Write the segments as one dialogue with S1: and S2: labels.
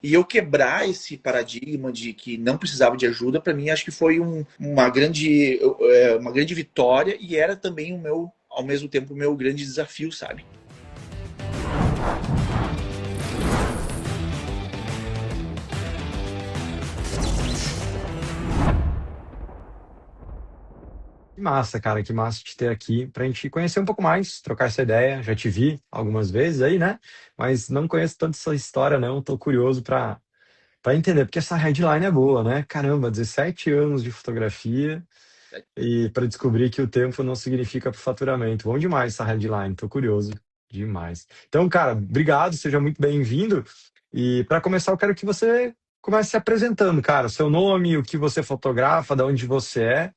S1: E eu quebrar esse paradigma de que não precisava de ajuda, para mim, acho que foi uma grande vitória e era também ao mesmo tempo, o meu grande desafio, sabe?
S2: Que massa, cara, que massa te ter aqui pra gente conhecer um pouco mais, trocar essa ideia. Já te vi algumas vezes aí, né? Mas não conheço tanto essa história, não. Tô curioso pra entender, porque essa headline é boa, né? Caramba, 17 anos de fotografia e pra descobrir que o tempo não significa faturamento. Bom demais essa headline, tô curioso demais. Então, cara, obrigado, seja muito bem-vindo. E para começar, eu quero que você comece se apresentando, cara, seu nome, o que você fotografa, de onde você é.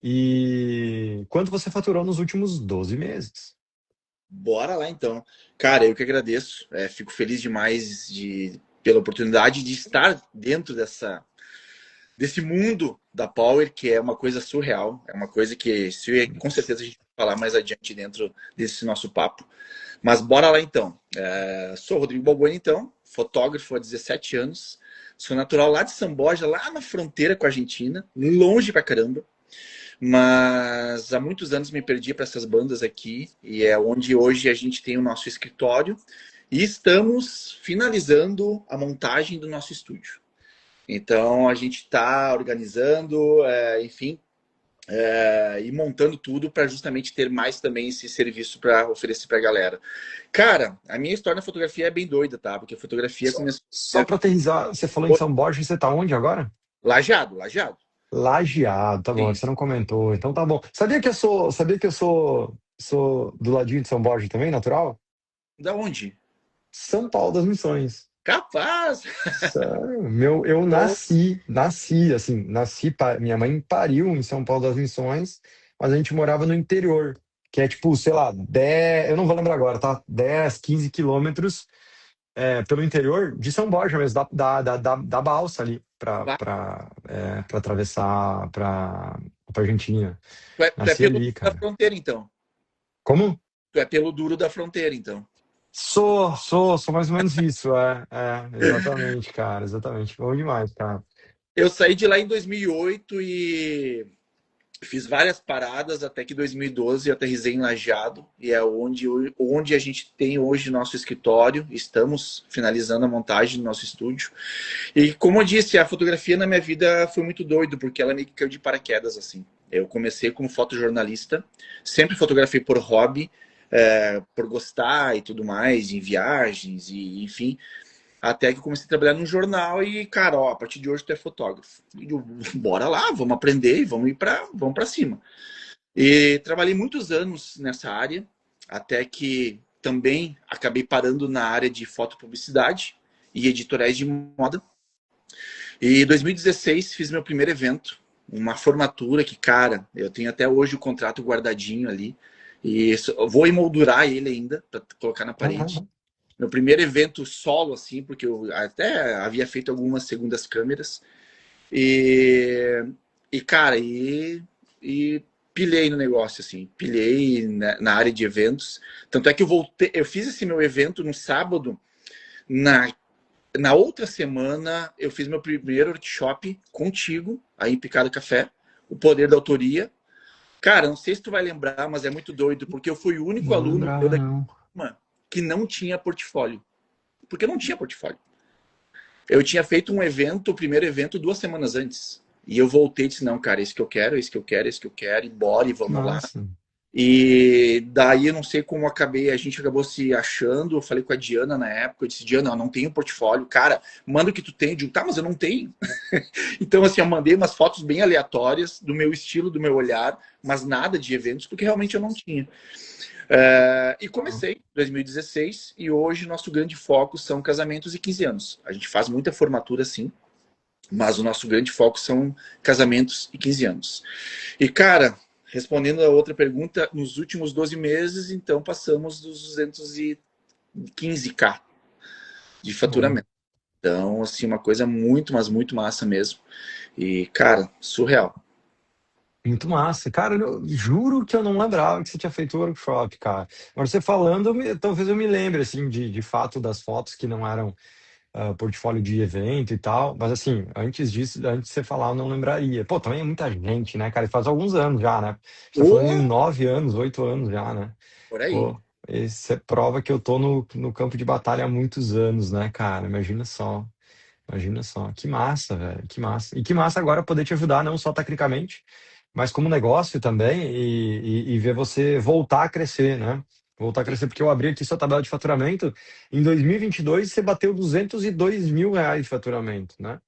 S2: E quanto você faturou nos últimos 12 meses?
S1: Bora lá então. Cara, eu que agradeço. Fico feliz demais pela oportunidade de estar dentro desse mundo da Power, que é uma coisa surreal. É uma coisa que com certeza a gente vai falar mais adiante dentro desse nosso papo. Mas bora lá então. Sou Rodrigo Balboni, então, fotógrafo há 17 anos. Sou natural lá de São Borja, lá na fronteira com a Argentina, longe pra caramba. Mas há muitos anos me perdi para essas bandas aqui e é onde hoje a gente tem o nosso escritório e estamos finalizando a montagem do nosso estúdio. Então a gente está organizando, enfim, e montando tudo para justamente ter mais também esse serviço para oferecer para a galera. Cara, a minha história na fotografia é bem doida, tá? Porque a fotografia começou
S2: Só para aterrissar, você falou em São Borja, você tá onde agora?
S1: lajeado, lajeado.
S2: Lajeado, tá bom,
S1: Sim,
S2: você
S1: sim.
S2: não comentou, então tá bom. Sabia que eu sou do ladinho de São Borja também, natural?
S1: Da onde?
S2: São Paulo das Missões.
S1: Capaz!
S2: Sério, eu
S1: Então,
S2: nasci, assim, minha mãe pariu em São Paulo das Missões, mas a gente morava no interior, que é tipo, sei lá, 10, eu não vou lembrar agora, tá? 10, 15 quilômetros pelo interior de São Borja mesmo, da balsa ali pra atravessar pra Argentina.
S1: tu é
S2: Nasci
S1: pelo
S2: ali,
S1: da
S2: cara.
S1: fronteira, então.
S2: Como?
S1: Tu é pelo duro da fronteira, então.
S2: Sou mais ou menos isso, exatamente, cara, exatamente. Bom demais, cara.
S1: Eu saí de lá em 2008 e fiz várias paradas até que 2012 eu aterrisei em Lajeado e é onde a gente tem hoje nosso escritório. Estamos finalizando a montagem do nosso estúdio. E como eu disse, a fotografia na minha vida foi muito doido, porque ela meio que caiu de paraquedas, assim. Eu comecei como fotojornalista, sempre fotografei por hobby, por gostar e tudo mais, em viagens e enfim. Até que eu comecei a trabalhar num jornal e, cara, ó, a partir de hoje tu é fotógrafo. E eu, bora lá, vamos aprender e vamos para cima. E trabalhei muitos anos nessa área, até que também acabei parando na área de fotopublicidade e editoriais de moda. E em 2016 fiz meu primeiro evento, uma formatura que, cara, eu tenho até hoje o contrato guardadinho ali. E eu vou emoldurar ele ainda, para colocar na parede. Meu primeiro evento solo, assim, porque eu até havia feito algumas segundas câmeras. E, e pilhei no negócio, assim, pilhei na área de eventos. Tanto é que eu fiz esse meu evento no sábado. Na, na outra semana, eu fiz meu primeiro workshop contigo, aí em Picado Café, o poder da autoria. Cara, não sei se tu vai lembrar, mas é muito doido, porque eu fui o único
S2: Não
S1: aluno teu
S2: lembrava,
S1: da
S2: não.
S1: turma que não tinha portfólio. Porque não tinha portfólio. Eu tinha feito um evento, o primeiro evento, 2 semanas antes. E eu voltei e disse, não, cara, esse que eu quero, esse que eu quero, esse que eu quero, e bora e
S2: Que
S1: vamos lá.
S2: massa.
S1: E daí eu não sei como a gente acabou se achando. Eu falei com a Diana na época, eu disse, Diana, eu não tenho portfólio. Cara, manda o que tu tem. Eu digo, tá, mas eu não tenho. Então, assim, eu mandei umas fotos bem aleatórias do meu estilo, do meu olhar, mas nada de eventos, porque realmente eu não tinha. E comecei em 2016 e hoje nosso grande foco são casamentos e 15 anos. A gente faz muita formatura, sim, mas o nosso grande foco são casamentos e 15 anos. E, cara, respondendo a outra pergunta, nos últimos 12 meses, então, passamos dos 215K de
S2: Bom.
S1: faturamento. Então, assim, uma coisa muito, mas muito massa mesmo. E, cara, surreal.
S2: Muito massa. Cara, eu juro que eu não lembrava que você tinha feito o workshop, cara. Agora você falando, talvez eu me lembre, assim, de fato das fotos que não eram. portfólio de evento e tal. Mas assim, antes disso, antes de você falar, eu não lembraria. Pô, também é muita gente, né, cara? E faz alguns anos já, né? Você tá falando em
S1: Ou
S2: 9 anos, 8 anos já, né?
S1: por aí.
S2: Pô, isso é prova que eu tô no campo de batalha há muitos anos, né, cara? Imagina só. Imagina só. Que massa, velho. Que massa. E que massa agora poder te ajudar, não só tecnicamente, mas como negócio também, e ver você voltar a crescer, né? Voltar a
S1: Sim,
S2: crescer, porque eu abri aqui sua tabela de faturamento. Em 2022, você bateu 202 mil reais de faturamento, né?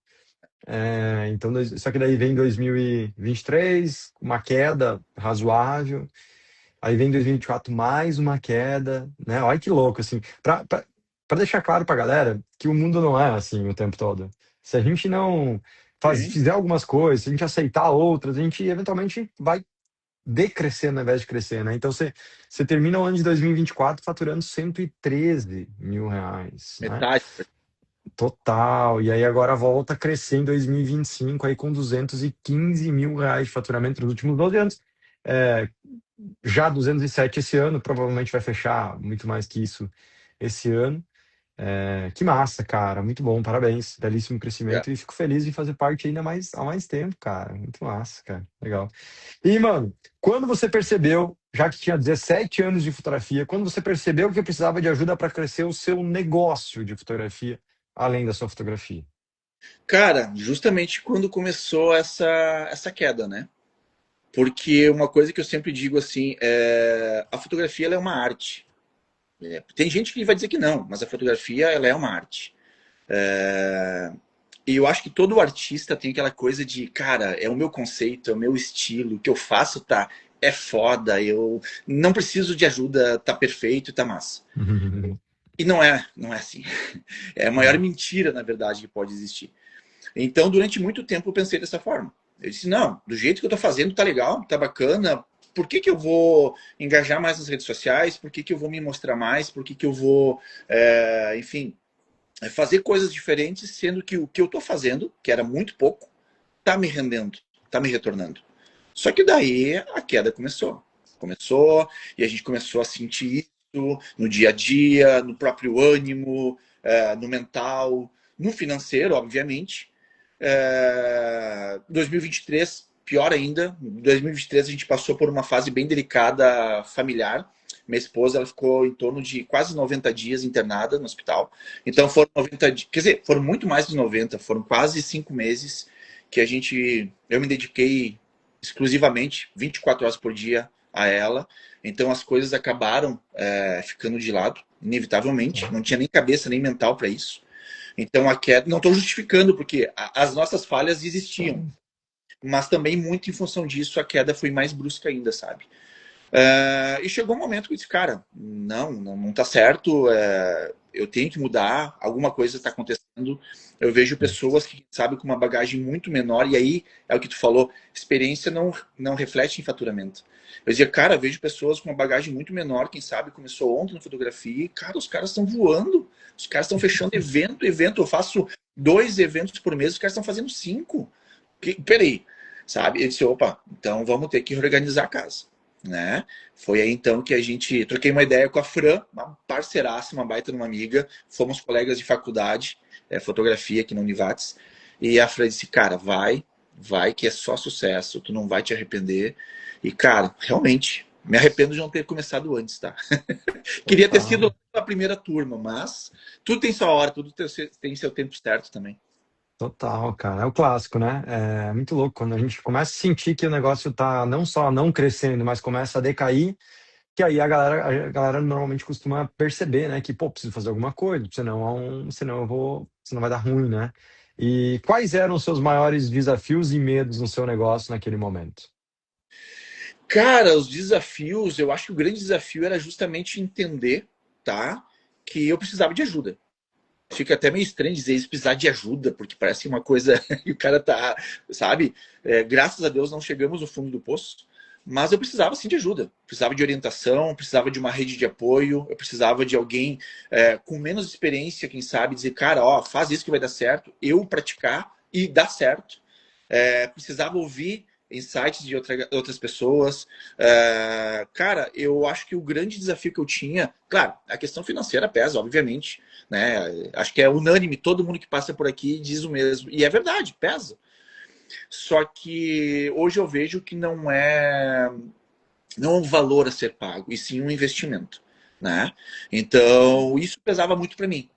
S2: Então, só que daí vem 2023, uma queda razoável. Aí vem 2024 mais uma queda, né? Olha que louco, assim. Pra deixar claro pra galera que o mundo não é assim o tempo todo. Se a gente não
S1: sim.
S2: fizer algumas coisas, se a gente aceitar outras, a gente eventualmente vai decrescer ao invés de crescer, né? Então você termina o ano de 2024 faturando 113 mil reais, né?
S1: Metade.
S2: Total. E aí agora volta a crescer em 2025 aí com 215 mil reais de faturamento nos últimos 12 anos. É, já 207 esse ano, provavelmente vai fechar muito mais que isso esse ano. Que massa, cara, muito bom, parabéns, belíssimo
S1: É.
S2: crescimento e fico feliz de fazer parte ainda mais há mais tempo, cara, muito massa, cara, legal. E, mano, quando você percebeu, já que tinha 17 anos de fotografia, quando você percebeu que precisava de ajuda para crescer o seu negócio de fotografia, além da sua fotografia?
S1: Cara, justamente quando começou essa queda, né? Porque uma coisa que eu sempre digo assim, a fotografia ela é uma arte. Tem gente que vai dizer que não, mas a fotografia ela é uma arte. E eu acho que todo artista tem aquela coisa de, cara, é o meu conceito, é o meu estilo, o que eu faço é foda, eu não preciso de ajuda, tá perfeito, tá massa. E não é assim. É a maior mentira, na verdade, que pode existir. Então, durante muito tempo, eu pensei dessa forma. Eu disse, não, do jeito que eu tô fazendo, tá legal, tá bacana. Por que eu vou engajar mais nas redes sociais? Por que eu vou me mostrar mais? Por que eu vou, enfim, fazer coisas diferentes, sendo que o que eu tô fazendo, que era muito pouco, tá me rendendo, tá me retornando. Só que daí a queda começou. Começou e a gente começou a sentir isso no dia a dia, no próprio ânimo, no mental, no financeiro, obviamente. 2023, pior ainda. Em 2023 a gente passou por uma fase bem delicada familiar. Minha esposa ela ficou em torno de quase 90 dias internada no hospital. Então foram 90 dias, quer dizer, foram muito mais de 90, foram quase 5 meses que eu me dediquei exclusivamente 24 horas por dia a ela. Então as coisas acabaram ficando de lado, inevitavelmente. Não tinha nem cabeça nem mental para isso. Então a queda, não estou justificando, porque as nossas falhas existiam, mas também muito em função disso a queda foi mais brusca ainda, sabe? E chegou um momento que eu disse, cara, não tá certo, eu tenho que mudar, alguma coisa está acontecendo. Eu vejo pessoas que, sabe, com uma bagagem muito menor, e aí é o que tu falou, experiência não reflete em faturamento. Eu dizia, cara, eu vejo pessoas com uma bagagem muito menor, quem sabe começou ontem na fotografia, e, cara, os caras estão voando, os caras estão fechando evento, eu faço 2 eventos por mês, os caras estão fazendo 5. Peraí, sabe? Eu disse, opa, então vamos ter que reorganizar a casa, né? Foi aí então que a gente troquei uma ideia com a Fran, uma parceiraça, uma baita numa amiga, fomos colegas de faculdade, fotografia aqui na Univates, e a Fran disse, cara, vai que é só sucesso, tu não vai te arrepender. E cara, realmente, me arrependo de não ter começado antes, tá? Queria ter
S2: Total.
S1: sido a primeira turma, mas tudo tem sua hora, tudo tem seu tempo certo também.
S2: Total, cara. É o clássico, né? É muito louco quando a gente começa a sentir que o negócio tá não só não crescendo, mas começa a decair, que aí a galera normalmente costuma perceber, né? Que, pô, preciso fazer alguma coisa, senão vai dar ruim, né? E quais eram os seus maiores desafios e medos no seu negócio naquele momento?
S1: Cara, os desafios, eu acho que o grande desafio era justamente entender, tá? Que eu precisava de ajuda. Fica até meio estranho dizer isso, precisar de ajuda, porque parece uma coisa que o cara tá, sabe? Graças a Deus não chegamos no fundo do poço, mas eu precisava sim de ajuda. Precisava de orientação, precisava de uma rede de apoio, eu precisava de alguém com menos experiência, quem sabe, dizer, cara, ó, faz isso que vai dar certo, eu praticar e dar certo. Precisava ouvir insights de outras pessoas. Cara, eu acho que o grande desafio que eu tinha, claro, a questão financeira pesa, obviamente, né? Acho que é unânime, todo mundo que passa por aqui diz o mesmo. E é verdade, pesa. Só que hoje eu vejo que não um valor a ser pago, e sim um investimento, né? Então, isso pesava muito para mim.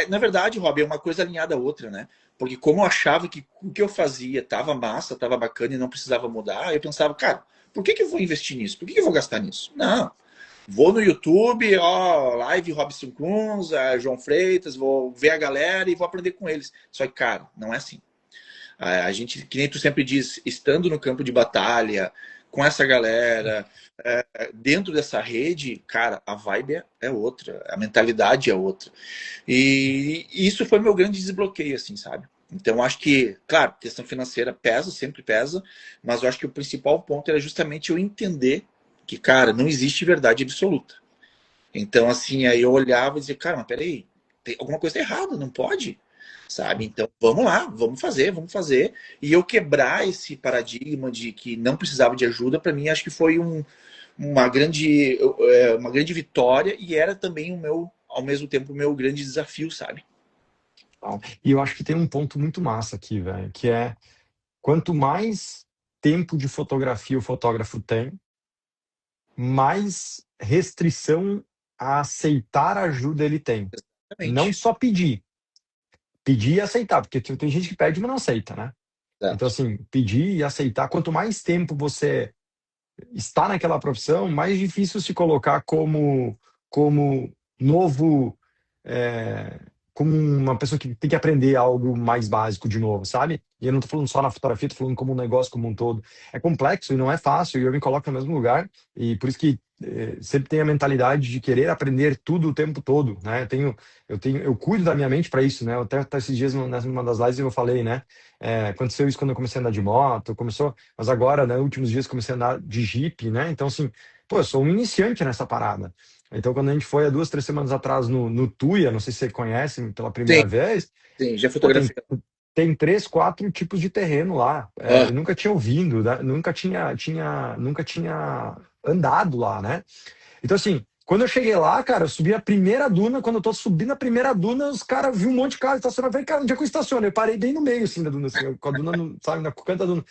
S1: Na verdade, Rob, é uma coisa alinhada à outra, né? Porque como eu achava que o que eu fazia estava massa, estava bacana e não precisava mudar, eu pensava, cara, por que eu vou investir nisso? Por que eu vou gastar nisso? Não. Vou no YouTube, ó, live Robson Kunz, João Freitas, vou ver a galera e vou aprender com eles. Só que, cara, não é assim. A gente, que nem tu sempre diz, estando no campo de batalha, com essa galera, dentro dessa rede, cara, a vibe é outra, a mentalidade é outra. E isso foi meu grande desbloqueio, assim, sabe? Então, acho que, claro, questão financeira pesa, sempre pesa, mas eu acho que o principal ponto era justamente eu entender que, cara, não existe verdade absoluta. Então, assim, aí eu olhava e dizia, cara, mas peraí, tem alguma coisa errada, não pode, sabe? Então, vamos lá, vamos fazer, vamos fazer. E eu quebrar esse paradigma de que não precisava de ajuda, para mim, acho que foi uma grande vitória e era também ao mesmo tempo, o meu grande desafio, sabe?
S2: E eu acho que tem um ponto muito massa aqui, velho, que é quanto mais tempo de fotografia o fotógrafo tem, mais restrição a aceitar ajuda ele tem. Não
S1: Exatamente.
S2: só pedir. Pedir e aceitar, porque tem gente que pede, mas não aceita, né? Então,
S1: Exato.
S2: assim, pedir e aceitar. Quanto mais tempo você está naquela profissão, mais difícil se colocar como novo, é, como uma pessoa que tem que aprender algo mais básico de novo, sabe? E eu não tô falando só na fotografia, tô falando como um negócio como um todo. É complexo e não é fácil, e eu me coloco no mesmo lugar, e por isso que sempre tenho a mentalidade de querer aprender tudo o tempo todo, né? Eu cuido da minha mente para isso, né? Até esses dias, numa das lives, eu falei, né? Aconteceu isso quando eu comecei a andar de moto, mas agora, né, nos últimos dias comecei a andar de Jeep, né? Então, assim, pô, eu sou um iniciante nessa parada. Então, quando a gente foi há 2, 3 semanas atrás no Tuia, não sei se você conhece pela
S1: Sim,
S2: primeira vez,
S1: sim, já
S2: pô,
S1: fotografei.
S2: tem 3, 4 tipos de terreno lá.
S1: Ah,
S2: Eu nunca tinha ouvido, né? Nunca tinha andado lá, né? Então, assim, quando eu cheguei lá, cara, eu subi a primeira duna. Quando eu tô subindo a primeira duna, os caras viram um monte de carro estacionado. Eu falei, cara, onde é que eu estaciono? Eu parei bem no meio, assim, da duna, assim, com a duna, sabe, na canto da duna.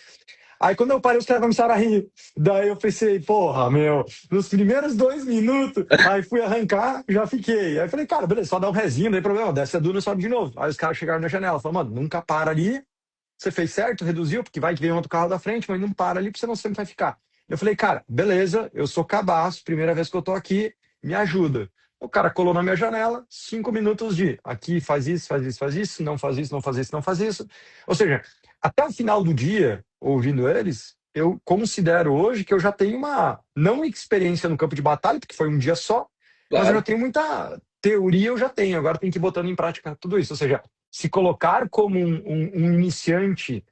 S2: Aí, quando eu parei, os caras começaram a rir. Daí eu pensei, porra, meu, nos primeiros 2 minutos, aí fui arrancar, já fiquei. Aí eu falei, cara, beleza, só dá um resinho, não tem problema, desce a duna e sobe de novo. Aí os caras chegaram na janela, falaram, mano, nunca para ali, você fez certo, reduziu, porque vai que vem outro carro da frente, mas não para ali, porque senão você não vai ficar. Eu falei, cara, beleza, eu sou cabaço, primeira vez que eu tô aqui, me ajuda. O cara colou na minha janela, 5 minutos de aqui faz isso, faz isso, faz isso, não faz isso, não faz isso, não faz isso. Ou seja, até o final do dia, ouvindo eles, eu considero hoje que eu já tenho uma, não experiência no campo de batalha, porque foi um dia só, mas eu já
S1: claro.
S2: tenho muita teoria, eu já tenho, agora tem que ir botando em prática tudo isso. Ou seja, se colocar como um iniciante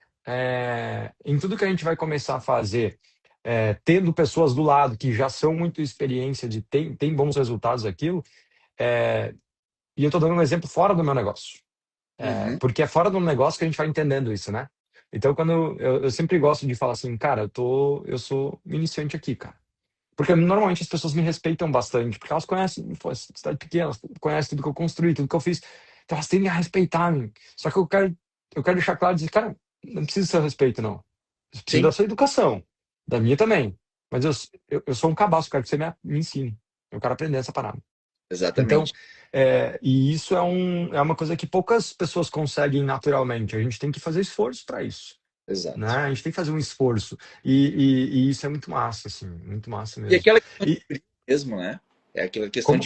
S2: em tudo que a gente vai começar a fazer, tendo pessoas do lado que já são muito experiência de tem bons resultados aquilo, é, e eu estou dando um exemplo fora do meu negócio,
S1: Uhum.
S2: porque é fora do negócio que a gente vai entendendo isso, né? Então, quando eu sempre gosto de falar assim, cara, eu sou iniciante aqui, cara. Porque normalmente as pessoas me respeitam bastante, porque elas conhecem, pô, cidade pequena, elas conhecem tudo que eu construí, tudo que eu fiz. Então elas tendem a respeitar, mim. Só que eu quero deixar claro, dizer, cara, não precisa ser respeito, não. Você precisa
S1: Sim,
S2: da sua educação, da minha também. Mas eu sou um cabaço, quero que você me ensine. Eu quero aprender essa parada. Então,
S1: exatamente.
S2: e isso é uma coisa que poucas pessoas conseguem naturalmente. A gente tem que fazer esforço para isso, né?
S1: Exato.
S2: A gente tem que fazer um esforço. E isso é muito massa, assim, muito massa
S1: E
S2: mesmo.
S1: aquela questão de
S2: E
S1: brilho mesmo, né?
S2: como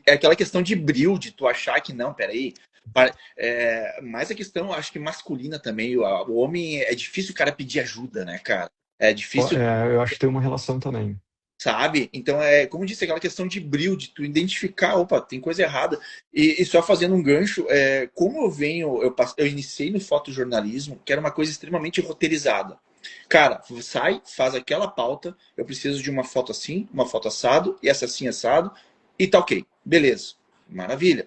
S1: É aquela questão de brilho, de tu achar que não, peraí. Mais a questão, acho que masculina também. O homem é difícil o cara pedir ajuda, né, cara? É difícil,
S2: eu acho que tem uma relação também.
S1: sabe? Então, como eu disse, aquela questão de brilho, de tu identificar, opa, tem coisa errada. E só fazendo um gancho, como eu iniciei no fotojornalismo, que era uma coisa extremamente roteirizada. Cara, sai, faz aquela pauta, eu preciso de uma foto assim, uma foto assado, e essa assim assado, e tá ok. Beleza. Maravilha.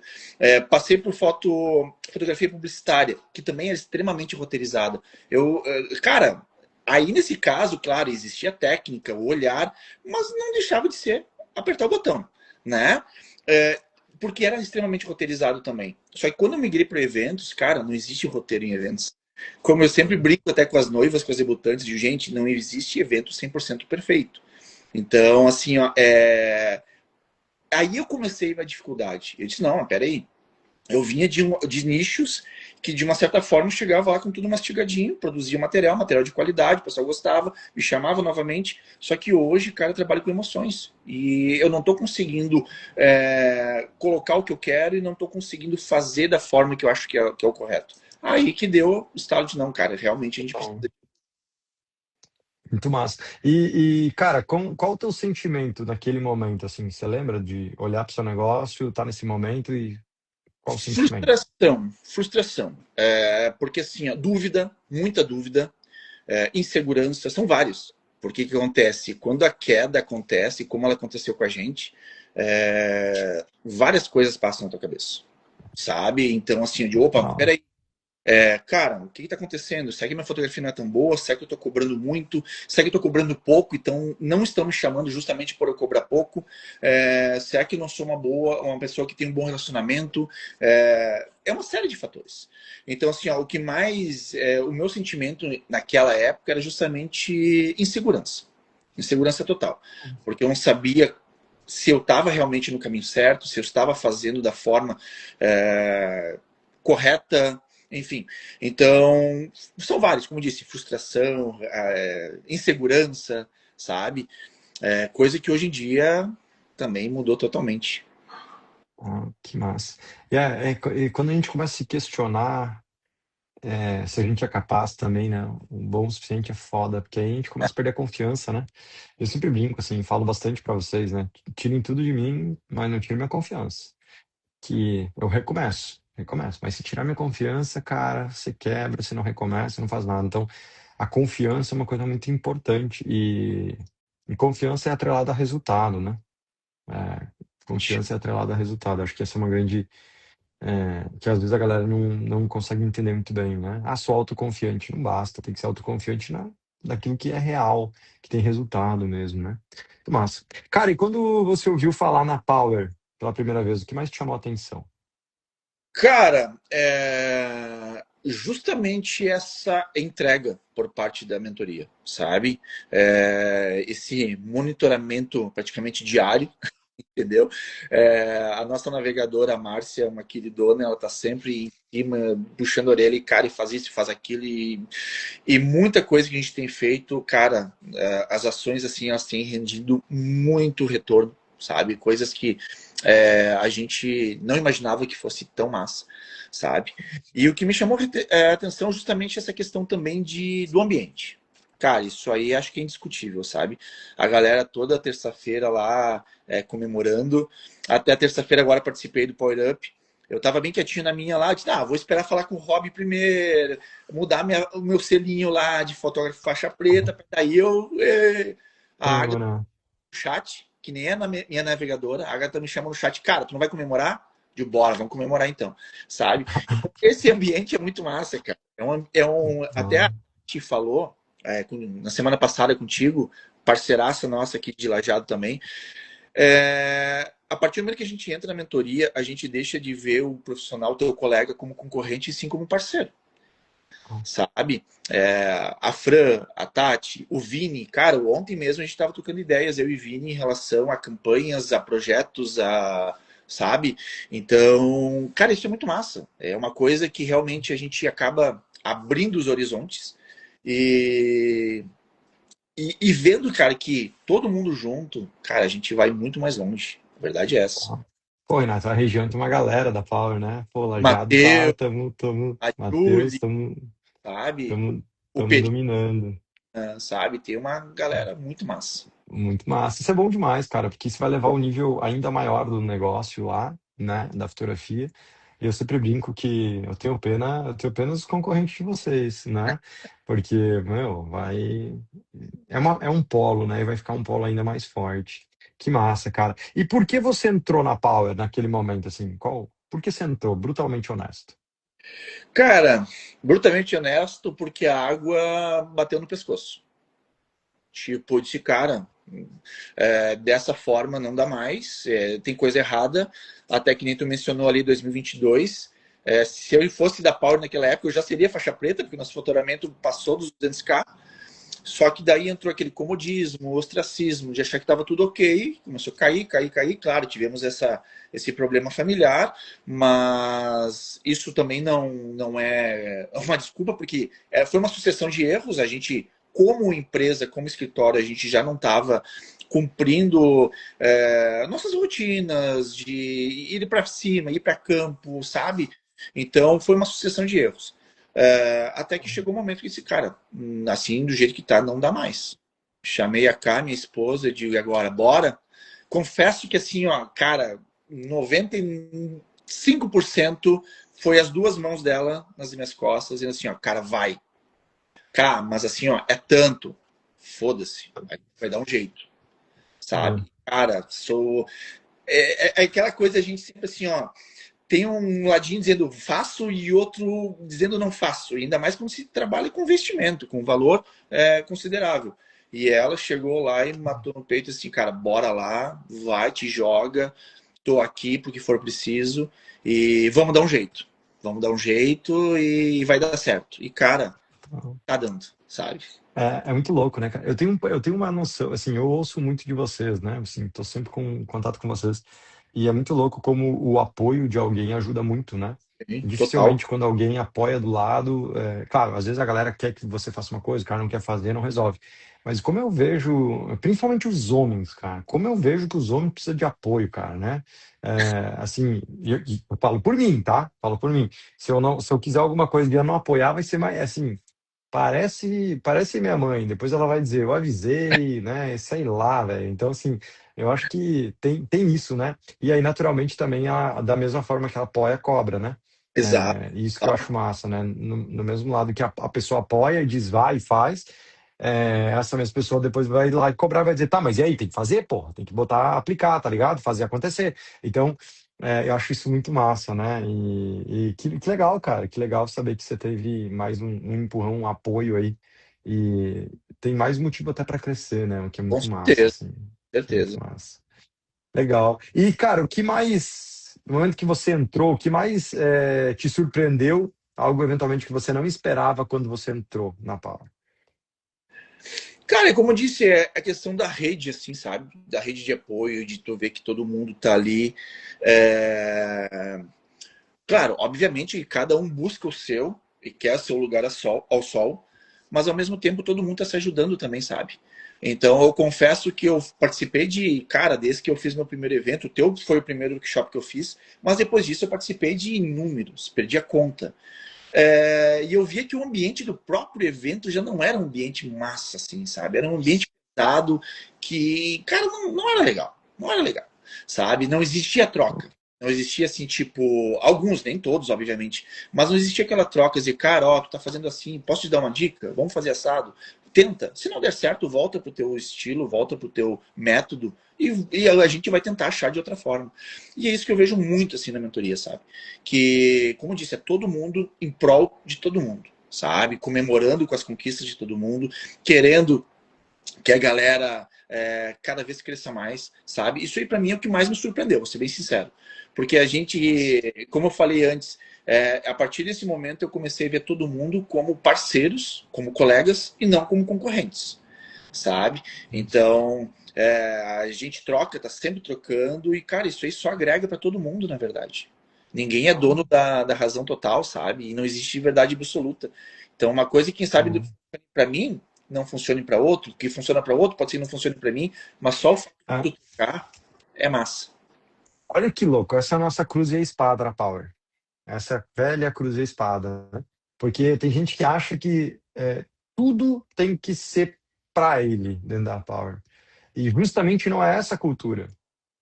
S1: Passei por fotografia publicitária, que também era extremamente roteirizada. Cara, Aí, nesse caso, claro, existia técnica, o olhar, mas não deixava de ser apertar o botão, né? É, porque era extremamente roteirizado também. Só que quando eu migrei para eventos, cara, não existe roteiro em eventos. Como eu sempre brinco até com as noivas, com as debutantes, de gente, não existe evento 100% perfeito. Então, assim, ó, aí eu comecei a dificuldade. Eu disse, não, peraí, eu vinha de nichos que, de uma certa forma, chegava lá com tudo mastigadinho, produzia material de qualidade, o pessoal gostava, me chamava novamente. Só que hoje, cara, eu trabalho com emoções. E eu não estou conseguindo colocar o que eu quero e não estou conseguindo fazer da forma que eu acho que é o correto. Aí que deu o estalo de não, cara, realmente a gente precisa.
S2: Então, muito massa. Cara, qual o teu sentimento naquele momento, assim? Você lembra de olhar para o seu negócio, estar nesse momento e qual o sentimento?
S1: Frustração, frustração. Porque assim, ó, dúvida, muita dúvida, insegurança, são vários. Porque que acontece? Quando a queda acontece, como ela aconteceu com a gente, várias coisas passam na tua cabeça, sabe? Então, assim, de opa,
S2: Não.
S1: peraí, cara, o que está acontecendo? Será que minha fotografia não é tão boa? Será que eu estou cobrando muito? Será que eu estou cobrando pouco? Então, não estão me chamando justamente por eu cobrar pouco? Será que eu não sou uma pessoa que tem um bom relacionamento? É uma série de fatores. Então, assim, ó, o que mais, o meu sentimento naquela época era justamente insegurança. Insegurança total. Porque eu não sabia se eu estava realmente no caminho certo, se eu estava fazendo da forma correta, enfim. Então, são vários, como eu disse, frustração, insegurança, sabe? Coisa que hoje em dia também mudou totalmente.
S2: Ah, que massa. E quando a gente começa a se questionar se a gente é capaz também, né? O bom o suficiente é foda, porque aí a gente começa a perder a confiança, né? Eu sempre brinco, assim, falo bastante pra vocês, né? Tirem tudo de mim, mas não tirem minha confiança. Que eu recomeço. Mas se tirar minha confiança, cara, você quebra, você não recomeça, você não faz nada. Então, a confiança é uma coisa muito importante e confiança é atrelada a resultado, né? É, confiança é atrelada a resultado. Acho que essa é uma grande que às vezes a galera não consegue entender muito bem, né? Ah, sou autoconfiante. Não basta, tem que ser autoconfiante daquilo que é real, que tem resultado mesmo, né? Muito massa. Cara, e quando você ouviu falar na Power pela primeira vez, o que mais te chamou a atenção?
S1: Cara, justamente essa entrega por parte da mentoria, sabe? Esse monitoramento praticamente diário, entendeu? A nossa navegadora, a Márcia, uma queridona, ela tá sempre em cima, puxando a orelha e, cara, e faz isso, faz aquilo, e muita coisa que a gente tem feito, cara, as ações, assim, elas têm rendido muito retorno, sabe? Coisas que a gente não imaginava que fosse tão massa, sabe? E o que me chamou a atenção justamente essa questão também do ambiente. Cara, isso aí acho que é indiscutível, sabe? A galera toda terça-feira lá comemorando. Até terça-feira agora participei do Power Up. Eu tava bem quietinho na minha lá, disse, vou esperar falar com o Rob primeiro, mudar o meu selinho lá de fotógrafo faixa preta, daí a Agatha
S2: Comemorar.
S1: no chat, que nem é na minha navegadora, a Agatha me chama no chat, cara, tu não vai comemorar? De bora, vamos comemorar então, sabe? Então, esse ambiente é muito massa, cara. Até a
S2: Então,
S1: gente falou na semana passada contigo, parceiraça nossa aqui de Lajeado também, a partir do momento que a gente entra na mentoria, a gente deixa de ver o profissional, o teu colega, como concorrente e sim como parceiro, sabe? A Fran, a Tati, o Vini, cara, ontem mesmo a gente estava trocando ideias, eu e Vini, em relação a campanhas, a projetos, sabe? Então, cara, isso é muito massa. É uma coisa que realmente a gente acaba abrindo os horizontes e, e vendo, cara, que todo mundo junto, cara, a gente vai muito mais longe. A verdade é essa.
S2: pô, Renato, a região tem uma galera da Power, né? Pô, Lajeado
S1: Matheus,
S2: tamo,
S1: a
S2: Matheus,
S1: Julie, sabe? O
S2: tamo
S1: Pedro,
S2: dominando.
S1: sabe? Tem uma galera muito massa.
S2: Muito massa. Isso é bom demais, cara, porque isso vai levar o nível ainda maior do negócio lá, né, da fotografia. E eu sempre brinco que eu tenho pena dos concorrentes de vocês, né? Porque, meu, é um polo, né? E vai ficar um polo ainda mais forte. Que massa, cara. E por que você entrou na Power naquele momento, assim? Por que você entrou? Brutalmente honesto.
S1: Cara, brutalmente honesto, porque a água bateu no pescoço. Tipo, eu disse, cara, dessa forma não dá mais, tem coisa errada, até que nem tu mencionou ali 2022. Se eu fosse da Power naquela época, eu já seria faixa preta, porque nosso faturamento passou dos 200k. Só que daí entrou aquele comodismo, ostracismo, de achar que estava tudo ok, começou a cair, cair, cair. Claro, tivemos esse problema familiar, mas isso também não é uma desculpa, porque foi uma sucessão de erros. A gente, como empresa, como escritório, a gente já não estava cumprindo nossas rotinas de ir para cima, ir para campo, sabe? Então foi uma sucessão de erros. Até que chegou o um momento que esse cara, assim, do jeito que tá, não dá mais. Chamei a Cá, minha esposa, e digo, agora, bora? Confesso que, assim, ó, cara, 95% foi as duas mãos dela nas minhas costas, dizendo assim, ó, cara, vai. Cara, mas assim, ó, é tanto. Foda-se, vai dar um jeito, sabe?
S2: Uhum.
S1: Cara, sou. É aquela coisa, a gente sempre assim, ó, tem um ladinho dizendo faço e outro dizendo não faço. Ainda mais quando se trabalha com investimento, com valor considerável. E ela chegou lá e matou no peito assim, cara, bora lá, vai, te joga, tô aqui porque for preciso e vamos dar um jeito. Vamos dar um jeito e vai dar certo. E, cara, tá dando, sabe?
S2: É muito louco, né, cara? Eu tenho uma noção, assim, eu ouço muito de vocês, né? Assim, tô sempre com contato com vocês. E é muito louco como o apoio de alguém ajuda muito, né?
S1: Total.
S2: Dificilmente quando alguém apoia do lado, claro, às vezes a galera quer que você faça uma coisa, o cara não quer fazer, não resolve. Mas como eu vejo, principalmente os homens, cara, como eu vejo que os homens precisam de apoio, cara, né? Assim, eu falo por mim, tá? Falo por mim. Se eu quiser alguma coisa e eu não apoiar, vai ser mais, assim, parece minha mãe. Depois ela vai dizer, eu avisei, né? Sei lá, velho. Então, assim, eu acho que tem isso, né? E aí, naturalmente, também, da mesma forma que ela apoia, cobra, né?
S1: Exato.
S2: Isso que eu acho massa, né? No mesmo lado que a pessoa apoia e diz, vai e faz, essa mesma pessoa depois vai lá e cobrar, vai dizer, tá, mas e aí? Tem que fazer, porra, tem que botar, aplicar, tá ligado? Fazer acontecer. Então, eu acho isso muito massa, né? E que legal, cara, que legal saber que você teve mais um empurrão, um apoio aí. E tem mais motivo até para crescer, né? O que é
S1: Com
S2: muito massa,
S1: certeza,
S2: assim. Que é muito
S1: certeza.
S2: massa. Legal. E, cara, o que mais, no momento que você entrou, o que mais te surpreendeu? Algo eventualmente que você não esperava quando você entrou na Power?
S1: Cara, como eu disse, é a questão da rede, assim, sabe? Da rede de apoio, de tu ver que todo mundo tá ali. É... Claro, obviamente, cada um busca o seu e quer seu lugar ao sol, mas ao mesmo tempo todo mundo tá se ajudando também, sabe? Então eu confesso que eu participei de, cara, desde que eu fiz meu primeiro evento, o teu foi o primeiro workshop que eu fiz, mas depois disso eu participei de inúmeros, perdi a conta. E eu via que o ambiente do próprio evento já não era um ambiente massa, assim, sabe? Era um ambiente pesado que, cara, não era legal. Não era legal, sabe? Não existia troca. Não existia assim, tipo, alguns, nem todos, obviamente, mas não existia aquela troca de, cara, ó, tu tá fazendo assim, posso te dar uma dica? Vamos fazer assado? Tenta. Se não der certo, volta pro teu estilo, volta pro teu método e a gente vai tentar achar de outra forma. E é isso que eu vejo muito assim na mentoria, sabe? Que, como eu disse, é todo mundo em prol de todo mundo, sabe? Comemorando com as conquistas de todo mundo, querendo que a galera cada vez cresça mais, sabe? Isso aí para mim é o que mais me surpreendeu, vou ser bem sincero. Porque a gente, como eu falei antes, a partir desse momento eu comecei a ver todo mundo como parceiros, como colegas e não como concorrentes, sabe? Então, a gente troca, tá sempre trocando e, cara, isso aí só agrega para todo mundo, na verdade. Ninguém é dono da razão total, sabe? E não existe verdade absoluta. Então, uma coisa que, quem sabe,
S2: Uhum.
S1: para mim, não funcione para outro, que funciona para outro, pode ser que não funcione para mim, mas só o fato de
S2: Ah,
S1: trocar é massa.
S2: olha que louco, essa é a nossa cruz e a espada na Power. Essa velha cruz e a espada, né? Porque tem gente que acha que tudo tem que ser para ele dentro da Power. E justamente não é essa a cultura.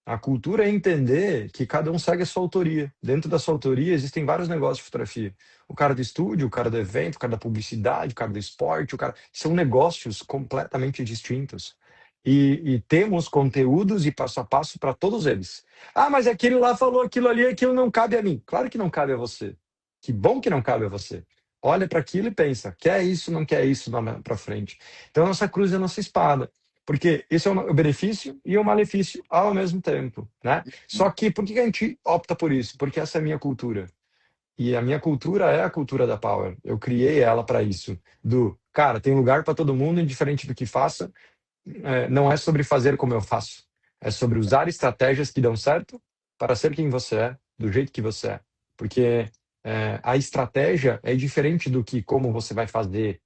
S2: A cultura é entender que cada um segue a sua autoria. Dentro da sua autoria existem vários negócios de fotografia. O cara do estúdio, o cara do evento, o cara da publicidade, o cara do esporte, o cara... São negócios completamente distintos. E temos conteúdos e passo a passo para todos eles. Ah, mas aquele lá falou aquilo ali, aquilo não cabe a mim. Claro que não cabe a você. Que bom que não cabe a você. Olha para aquilo e pensa, quer isso, não quer isso para frente. Então, a nossa cruz é a nossa espada. Porque esse é o benefício e o malefício ao mesmo tempo, né? Só que por que a gente opta por isso? Porque essa é a minha cultura. E a minha cultura é a cultura da Power. Eu criei ela para isso. Cara, tem lugar para todo mundo, indiferente do que faça. Não é sobre fazer como eu faço. É sobre usar estratégias que dão certo para ser quem você é, do jeito que você é. Porque a estratégia é diferente do que como você vai fazer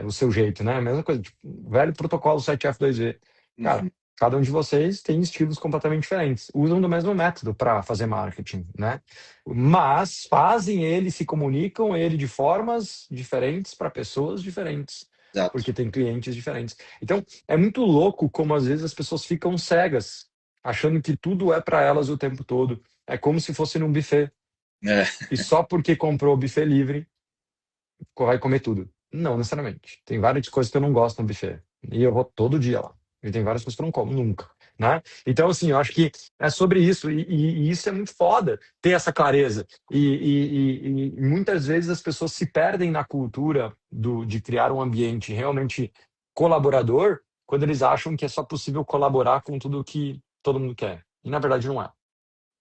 S2: o seu jeito, né? A mesma coisa, tipo, velho protocolo 7F2V. Cara,
S1: Uhum.
S2: cada um de vocês tem estilos completamente diferentes. Usam do mesmo método para fazer marketing, né? Mas fazem ele, se comunicam ele de formas diferentes para pessoas diferentes,
S1: Exato.
S2: porque tem clientes diferentes. Então, é muito louco como às vezes as pessoas ficam cegas, achando que tudo é para elas o tempo todo. É como se fosse num buffet.
S1: É,
S2: E só porque comprou o buffet livre, vai comer tudo. Não necessariamente. Tem várias coisas que eu não gosto no buffet. E eu vou todo dia lá. E tem várias coisas que eu não como nunca, né? Então, assim, eu acho que é sobre isso. E isso é muito foda, ter essa clareza. E muitas vezes as pessoas se perdem na cultura de criar um ambiente realmente colaborador quando eles acham que é só possível colaborar com tudo que todo mundo quer. E, na verdade, não é,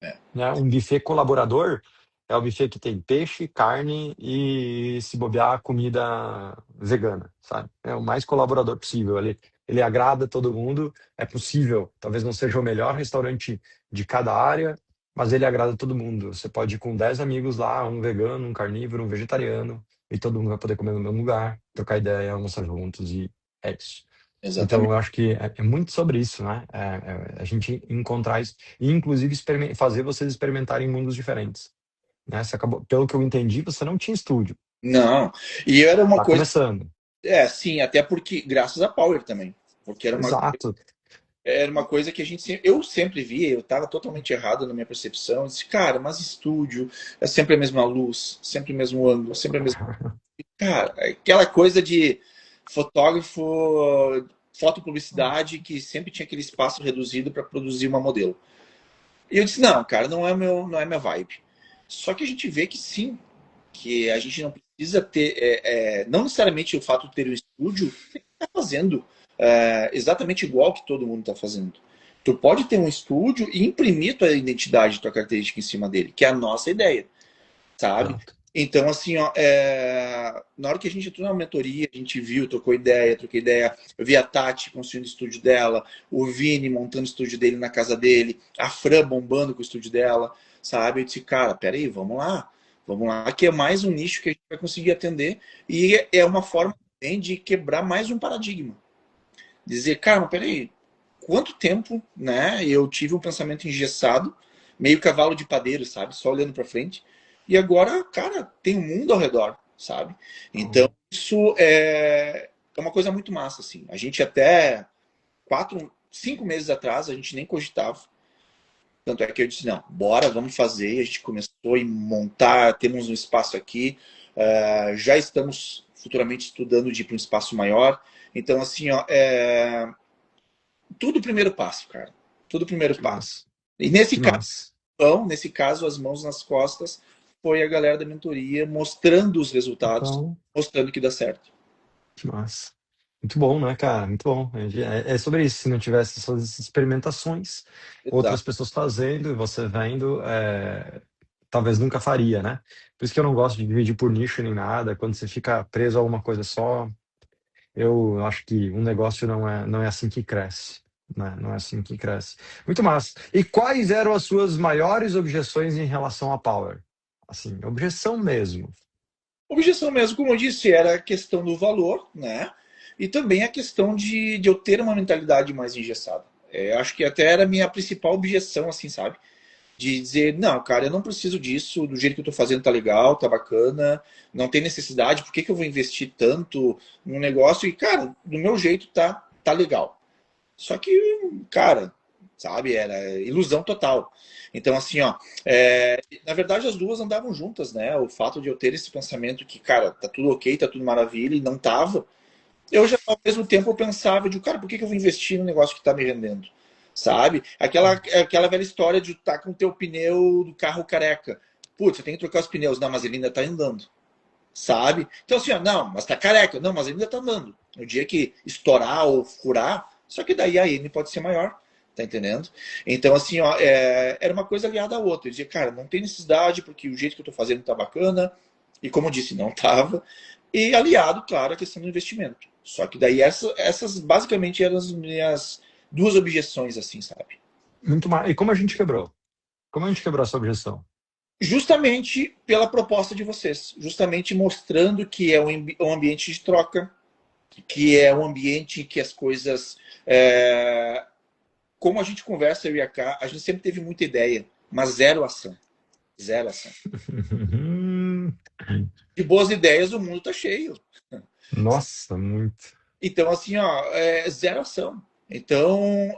S1: é,
S2: né? Um buffet colaborador é o buffet que tem peixe, carne e, se bobear, comida vegana, sabe? É o mais colaborador possível. Ele agrada todo mundo, é possível. Talvez não seja o melhor restaurante de cada área, mas ele agrada todo mundo. Você pode ir com 10 amigos lá, um vegano, um carnívoro, um vegetariano, e todo mundo vai poder comer no mesmo lugar, trocar ideia, almoçar juntos, e é isso. Então,
S1: exatamente.
S2: eu acho que é muito sobre isso, né? A gente encontrar isso e, inclusive, fazer vocês experimentarem mundos diferentes, né? Você acabou, pelo que eu entendi, você não tinha estúdio.
S1: Não. E era uma
S2: Tá
S1: coisa.
S2: começando.
S1: Sim, até porque, graças a Power também. Porque
S2: Exato.
S1: era uma coisa que eu sempre via, eu estava totalmente errado na minha percepção. Eu disse, cara, mas estúdio é sempre a mesma luz, sempre o mesmo ângulo, sempre a mesma. Cara, aquela coisa de fotógrafo, fotopublicidade, que sempre tinha aquele espaço reduzido para produzir uma modelo. E eu disse, não, cara, não é minha vibe. Só que a gente vê que sim, que a gente não precisa ter, não necessariamente o fato de ter um estúdio tem que estar fazendo exatamente igual que todo mundo está fazendo. Tu pode ter um estúdio e imprimir tua identidade, tua característica em cima dele, que é a nossa ideia, sabe?
S2: Exato.
S1: Então, assim, ó, na hora que a gente entrou na mentoria, a gente viu, troquei ideia. Eu vi a Tati construindo o estúdio dela, o Vini montando o estúdio dele na casa dele, a Fran bombando com o estúdio dela, sabe? Eu disse, cara, peraí, vamos lá, que é mais um nicho que a gente vai conseguir atender e é uma forma também de quebrar mais um paradigma. Dizer, cara, mas peraí, quanto tempo, né, eu tive um pensamento engessado, meio cavalo de padeiro, sabe? Só olhando para frente. E agora, cara, tem um mundo ao redor, sabe? Então, isso é uma coisa muito massa, assim. A gente até 5 meses atrás, a gente nem cogitava. Tanto é que eu disse, não, bora, vamos fazer. A gente começou a montar, temos um espaço aqui. Já estamos futuramente estudando de ir para um espaço maior. Então, assim, ó, tudo primeiro passo, cara. Tudo primeiro
S2: Que
S1: passo.
S2: massa.
S1: E
S2: Que massa.
S1: nesse caso, as mãos nas costas, foi a galera da mentoria mostrando os resultados,
S2: Então,
S1: mostrando que dá certo.
S2: que massa. Muito bom, né, cara? Muito bom. É sobre isso. Se não tivesse essas experimentações, outras
S1: Exato.
S2: pessoas fazendo e você vendo, talvez nunca faria, né? Por isso que eu não gosto de dividir por nicho nem nada. Quando você fica preso a uma coisa só, eu acho que um negócio não é assim que cresce. Né? Não é assim que cresce. Muito massa. E quais eram as suas maiores objeções em relação à Power? Assim, objeção mesmo.
S1: Objeção mesmo, como eu disse, era a questão do valor, né? E também a questão de eu ter uma mentalidade mais engessada. Acho que até era a minha principal objeção, assim, sabe? De dizer, não, cara, eu não preciso disso, do jeito que eu tô fazendo tá legal, tá bacana, não tem necessidade, por que que eu vou investir tanto num negócio? E, cara, do meu jeito tá legal. Só que, cara, sabe, era ilusão total. Então, assim, ó, na verdade as duas andavam juntas, né? O fato de eu ter esse pensamento que, cara, tá tudo ok, tá tudo maravilha, e não tava, eu já, ao mesmo tempo, eu pensava de, cara, por que que eu vou investir num negócio que tá me rendendo? Sabe? Aquela velha história de estar com o teu pneu do carro careca. Putz, eu tenho que trocar os pneus. Não, mas ele ainda tá andando, sabe? Então assim, ó, não, mas tá careca. Não, mas ele ainda tá andando. No dia que estourar ou furar, só que daí a N pode ser maior, tá entendendo? Então assim, ó, era uma coisa aliada à outra. Eu dizia, cara, não tem necessidade, porque o jeito que eu tô fazendo tá bacana. E como eu disse, não tava. E aliado, claro, à questão do investimento. Só que daí essas basicamente eram as minhas duas objeções, assim, sabe?
S2: Muito mais. E como a gente quebrou? Como a gente quebrou essa objeção?
S1: Justamente pela proposta de vocês, justamente mostrando que é um ambiente de troca, que é um ambiente que as coisas. Como a gente conversa, eu e a Ká, a gente sempre teve muita ideia, mas zero ação. Zero ação. De boas ideias, o mundo tá cheio.
S2: Nossa, muito.
S1: Então, assim, ó, zero ação. Então,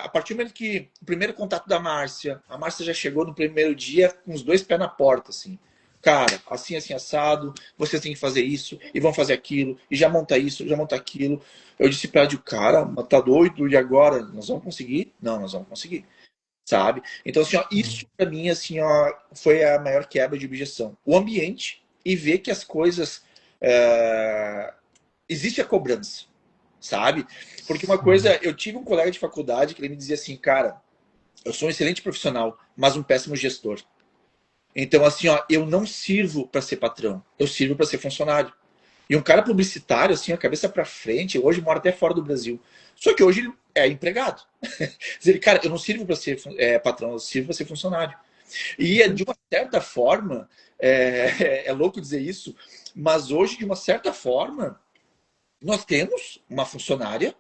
S1: a partir do momento que o primeiro contato da Márcia, a Márcia já chegou no primeiro dia com os dois pés na porta, assim. Cara, assim, assim, assado, vocês têm que fazer isso, e vão fazer aquilo, e já monta isso, já monta aquilo. Eu disse pra ela, cara, mas tá doido, e agora? Nós vamos conseguir? Não, nós vamos conseguir, sabe? Então, assim, ó, isso pra mim, assim, ó, foi a maior quebra de objeção. O ambiente e ver que as coisas... existe a cobrança, sabe? Porque uma
S2: Sim.
S1: coisa, eu tive um colega de faculdade que ele me dizia assim, cara, eu sou um excelente profissional, mas um péssimo gestor. Então, assim, ó, eu não sirvo para ser patrão, eu sirvo para ser funcionário. E um cara publicitário, assim, a cabeça para frente, hoje mora até fora do Brasil. Só que hoje ele é empregado. Dizer, cara, eu não sirvo para ser patrão, eu sirvo para ser funcionário. E de uma certa forma, é louco dizer isso, mas hoje, de uma certa forma, nós temos uma funcionária,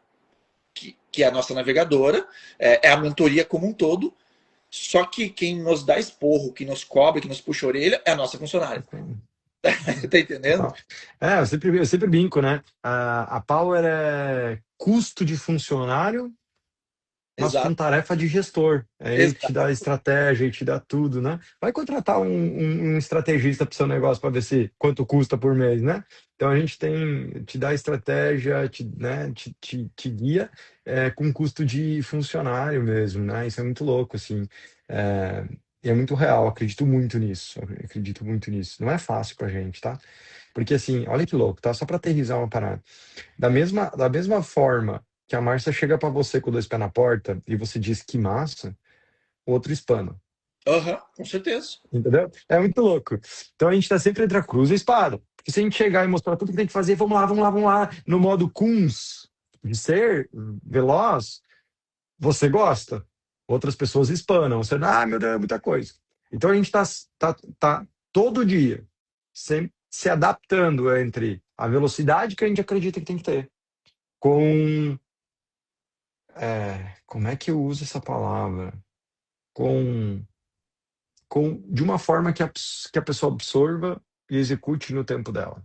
S1: que é a nossa navegadora, a mentoria como um todo, só que quem nos dá esporro, quem nos cobra, quem nos puxa a orelha, é a nossa funcionária. Tá entendendo?
S2: Total. Eu sempre brinco, né? A Power é custo de funcionário, mas com
S1: Exato.
S2: tarefa de gestor. É ele que te
S1: Exato.
S2: dá a estratégia, ele te dá tudo, né? Vai contratar um estrategista para o seu negócio para ver se quanto custa por mês, né? Então a gente te dá estratégia, né, te guia com custo de funcionário mesmo, né? Isso é muito louco, assim. É, e é muito real, acredito muito nisso. Acredito muito nisso. Não é fácil pra gente, tá? Porque assim, olha que louco, tá? Só para aterrissar uma parada. Da mesma forma que a Márcia chega para você com dois pés na porta e você diz que massa, o outro espana.
S1: Uhum, com certeza.
S2: Entendeu? É muito louco. Então a gente tá sempre entre a cruz e a espada. Porque se a gente chegar e mostrar tudo que tem que fazer, vamos lá, vamos lá, vamos lá, no modo Kunz, de ser veloz, você gosta. Outras pessoas espanam. Você, meu Deus, é muita coisa. Então a gente tá todo dia sempre se adaptando entre a velocidade que a gente acredita que tem que ter com como é que eu uso essa palavra? Com, de uma forma que a pessoa absorva e execute no tempo dela.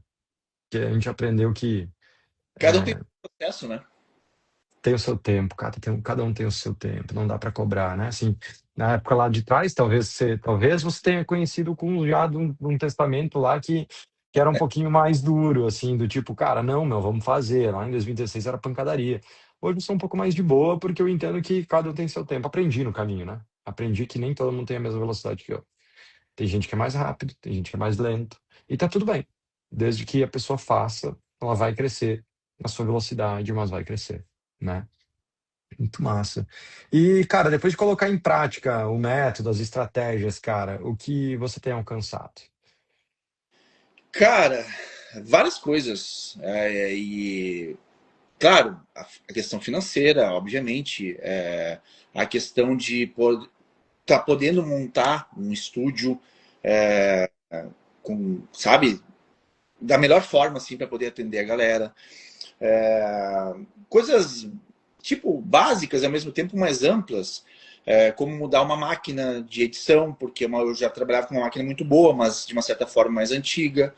S2: Que a gente aprendeu que
S1: Cada um tem
S2: é,
S1: um processo, né?
S2: tem o seu tempo, cada um tem o seu tempo, não dá para cobrar, né? Assim, na época lá de trás, talvez você tenha conhecido com já de um testamento lá que era um pouquinho mais duro, assim, do tipo, cara, não, meu, vamos fazer. Lá em 2016 era pancadaria. Hoje eu sou um pouco mais de boa, porque eu entendo que cada um tem seu tempo. Aprendi no caminho, né? Aprendi que nem todo mundo tem a mesma velocidade que eu. Tem gente que é mais rápido, tem gente que é mais lento. E tá tudo bem. Desde que a pessoa faça, ela vai crescer na sua velocidade, mas vai crescer, né? Muito massa. E, cara, depois de colocar em prática o método, as estratégias, cara, o que você tem alcançado?
S1: Cara, várias coisas. E, claro, a questão financeira, obviamente, a questão de tá podendo montar um estúdio com, sabe, da melhor forma, assim, para poder atender a galera. Coisas, tipo, básicas, ao mesmo tempo mais amplas, como mudar uma máquina de edição, porque eu já trabalhava com uma máquina muito boa, mas de uma certa forma mais antiga.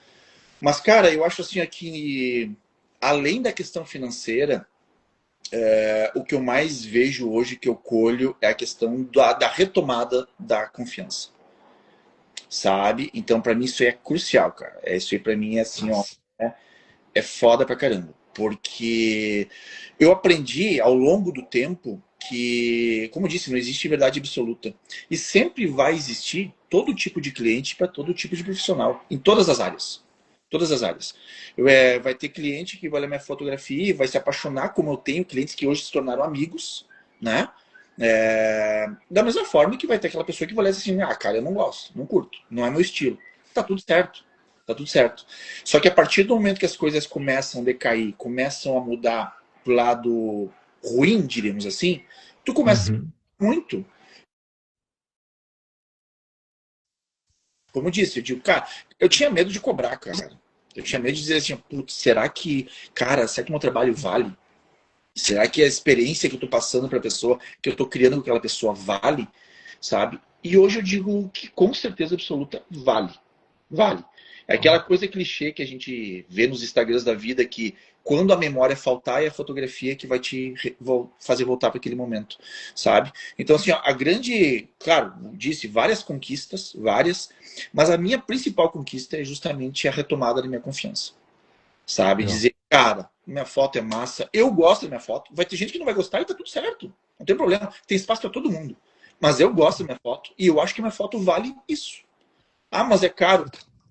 S1: Mas, cara, eu acho assim aqui, além da questão financeira, o que eu mais vejo hoje que eu colho é a questão da retomada da confiança, sabe? Então, para mim, isso é crucial, cara. Isso aí, para mim, é assim, ó,
S2: Nossa.
S1: é foda pra caramba. Porque eu aprendi ao longo do tempo. que, como eu disse, não existe verdade absoluta. E sempre vai existir todo tipo de cliente para todo tipo de profissional, em todas as áreas. Todas as áreas. Vai ter cliente que vai olhar minha fotografia e vai se apaixonar, como eu tenho clientes que hoje se tornaram amigos, né? Da mesma forma que vai ter aquela pessoa que vai olhar assim, ah, cara, eu não gosto, não curto, não é meu estilo. Tá tudo certo. Tá tudo certo. Só que a partir do momento que as coisas começam a decair, começam a mudar pro lado ruim, diríamos assim, tu começa
S2: Uhum.
S1: muito. Como eu disse, eu digo, cara, eu tinha medo de cobrar, cara. Eu tinha medo de dizer assim, putz, será que, cara, será que meu trabalho vale? Será que a experiência que eu tô passando pra pessoa, que eu tô criando com aquela pessoa, vale? Sabe? E hoje eu digo que com certeza absoluta vale. Vale. É aquela coisa clichê que a gente vê nos Instagrams da vida que quando a memória faltar é a fotografia que vai te fazer voltar para aquele momento, sabe? Então, assim, ó, a grande, claro, disse várias conquistas, várias, mas a minha principal conquista é justamente a retomada da minha confiança, sabe?
S2: Legal.
S1: Dizer, cara, minha foto é massa, eu gosto da minha foto, vai ter gente que não vai gostar e tá tudo certo, não tem problema, tem espaço para todo mundo, mas eu gosto da minha foto e eu acho que minha foto vale isso. Ah, mas é caro,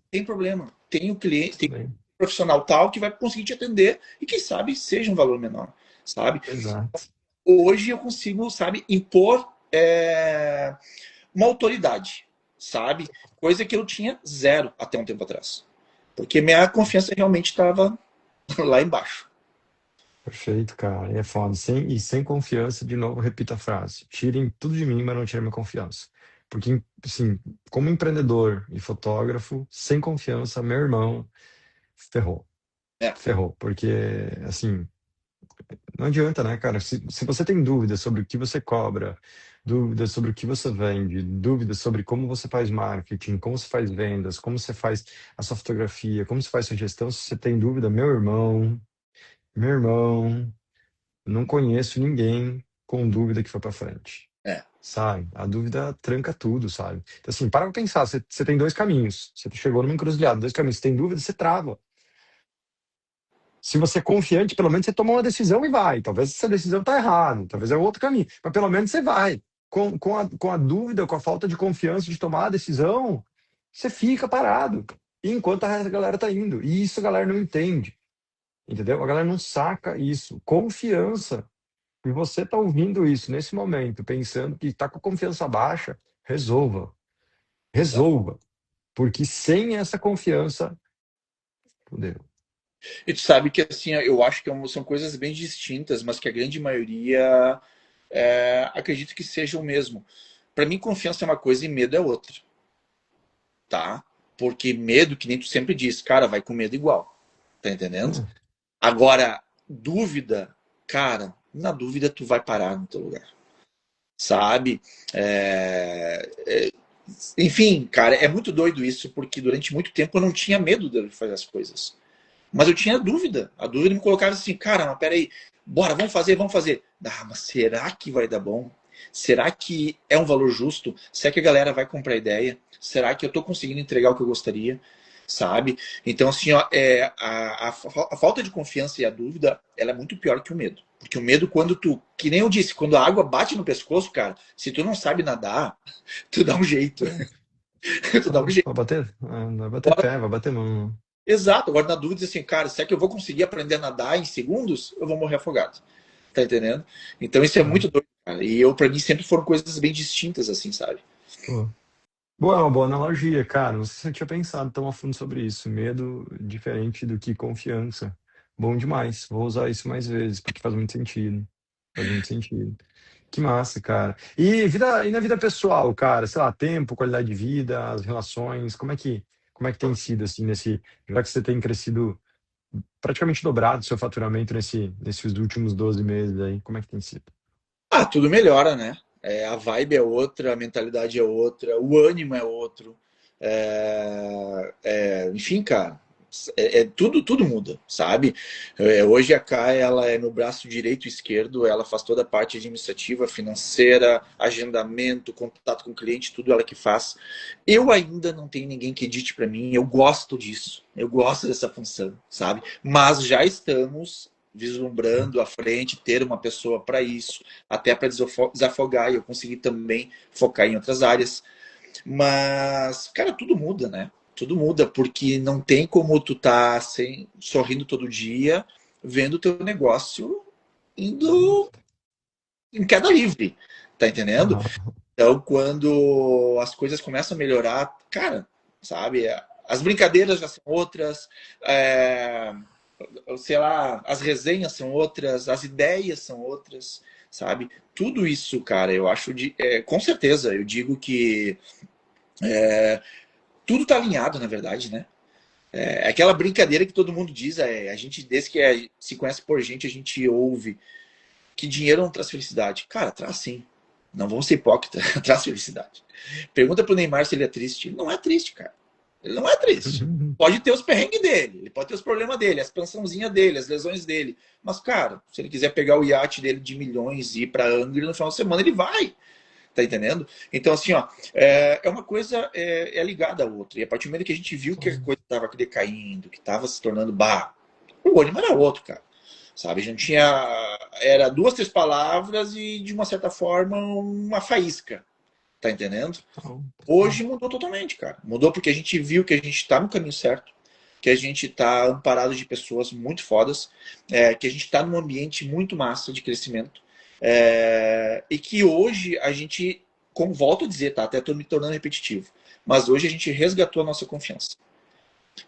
S1: tem problema. Tem o cliente, tem
S2: Tudo bem.
S1: um profissional tal que vai conseguir te atender e quem sabe seja um valor menor, sabe?
S2: Exato.
S1: Hoje eu consigo, sabe, impor uma autoridade, sabe? Coisa que eu tinha zero até um tempo atrás. Porque minha confiança realmente estava lá embaixo.
S2: Perfeito, cara. E é foda. Sem confiança, de novo, repito a frase. Tirem tudo de mim, mas não tirem minha confiança. Porque, assim, como empreendedor e fotógrafo, sem confiança, meu irmão, ferrou.
S1: É,
S2: Ferrou. Porque, assim, não adianta, né, cara? Se você tem dúvidas sobre o que você cobra, dúvidas sobre o que você vende, dúvidas sobre como você faz marketing, como você faz vendas, como você faz a sua fotografia, como você faz sua gestão, se você tem dúvida, meu irmão, não conheço ninguém com dúvida que foi pra frente.
S1: é.
S2: Sabe? A dúvida tranca tudo, sabe? Então, assim, para pra pensar, você tem dois caminhos. Você chegou numa encruzilhada, dois caminhos. Você tem dúvida, você trava. Se você é confiante, pelo menos você toma uma decisão e vai. Talvez essa decisão tá errada, talvez é outro caminho, mas pelo menos você vai. Com a dúvida, com a falta de confiança de tomar a decisão, você fica parado. Enquanto a galera tá indo. E isso a galera não entende. Entendeu? A galera não saca isso. Confiança. E você tá ouvindo isso nesse momento, pensando que tá com a confiança baixa, resolva. Resolva. Porque sem essa confiança, fudeu.
S1: E tu sabe que assim, eu acho que são coisas bem distintas, mas que a grande maioria acredito que seja o mesmo. Para mim, confiança é uma coisa e medo é outra, tá? Porque medo, que nem tu sempre diz, cara, vai com medo igual, tá entendendo?
S2: É.
S1: Agora, dúvida, cara, na dúvida tu vai parar no teu lugar, sabe? É, é, enfim, cara, é muito doido isso, porque durante muito tempo eu não tinha medo de fazer as coisas. Mas eu tinha dúvida. A dúvida me colocava assim, cara, mas peraí, bora, vamos fazer, vamos fazer. Ah, mas será que vai dar bom? Será que é um valor justo? Será que a galera vai comprar a ideia? Será que eu estou conseguindo entregar o que eu gostaria? Sabe? Então, assim, ó, a falta de confiança e a dúvida, ela é muito pior que o medo. Porque o medo, quando tu, que nem eu disse, quando a água bate no pescoço, cara, se tu não sabe nadar, tu dá um jeito. Tu dá um jeito.
S2: Vai bater? Vai bater pé, vai bater mão.
S1: Exato, agora na dúvida, assim, cara, será que eu vou conseguir aprender a nadar em segundos? Eu vou morrer afogado. Tá entendendo? Então isso é
S2: É,
S1: muito doido, cara. E eu, pra mim, sempre foram coisas bem distintas, assim, sabe?
S2: pô. Boa, é uma boa analogia, cara. Não sei se eu tinha pensado tão a fundo sobre isso. Medo diferente do que confiança. Bom demais. Vou usar isso mais vezes, porque faz muito sentido. Faz muito sentido. Que massa, cara. E na vida pessoal, cara? Sei lá, tempo, qualidade de vida, as relações, como é que tem sido, assim, já que você tem crescido praticamente dobrado seu faturamento nesses últimos 12 meses aí, como é que tem sido?
S1: Ah, tudo melhora, né? A vibe é outra, a mentalidade é outra, o ânimo é outro. Enfim, cara, tudo muda, sabe? Hoje a Kai, ela é meu braço direito e esquerdo, ela faz toda a parte administrativa, financeira, agendamento, contato com o cliente, tudo ela que faz. Eu ainda não tenho ninguém que edite para mim, eu gosto disso, eu gosto dessa função, sabe? Mas já estamos vislumbrando à frente, ter uma pessoa para isso, até para desafogar, e eu consegui também focar em outras áreas. Mas, cara, tudo muda, né? Tudo muda, porque não tem como tu tá assim, sorrindo todo dia, vendo o teu negócio indo em queda livre, tá entendendo?
S2: Aham.
S1: Então, quando as coisas começam a melhorar, cara, sabe, as brincadeiras já são outras, é, sei lá, as resenhas são outras, as ideias são outras, sabe? Tudo isso, cara, eu acho com certeza, eu digo que tudo tá alinhado, na verdade, né? É aquela brincadeira que todo mundo diz, a gente, desde que se conhece por gente, a gente ouve que dinheiro não traz felicidade. Cara, traz sim. Não vamos ser hipócritas, traz felicidade. Pergunta pro Neymar se ele é triste. Ele não é triste, cara. Ele não é triste. Pode ter os perrengues dele, ele pode ter os problemas dele, as pensãozinhas dele, as lesões dele. Mas, cara, se ele quiser pegar o iate dele de milhões e ir pra Angra no final de semana, ele vai. Tá entendendo? Então, assim, ó, uma coisa ligada à outra. E a partir do momento que a gente viu que a
S2: Sim.
S1: coisa estava decaindo, que estava se tornando bar, o ânimo era outro, cara. Sabe? A gente tinha. Era duas, três palavras e, de uma certa forma, uma faísca. Tá entendendo?
S2: Total, total.
S1: Hoje mudou totalmente, cara. Mudou porque a gente viu que a gente está no caminho certo, que a gente está amparado de pessoas muito fodas, que a gente está num ambiente muito massa de crescimento, e que hoje a gente, como volto a dizer, tá? Até estou me tornando repetitivo, mas hoje a gente resgatou a nossa confiança.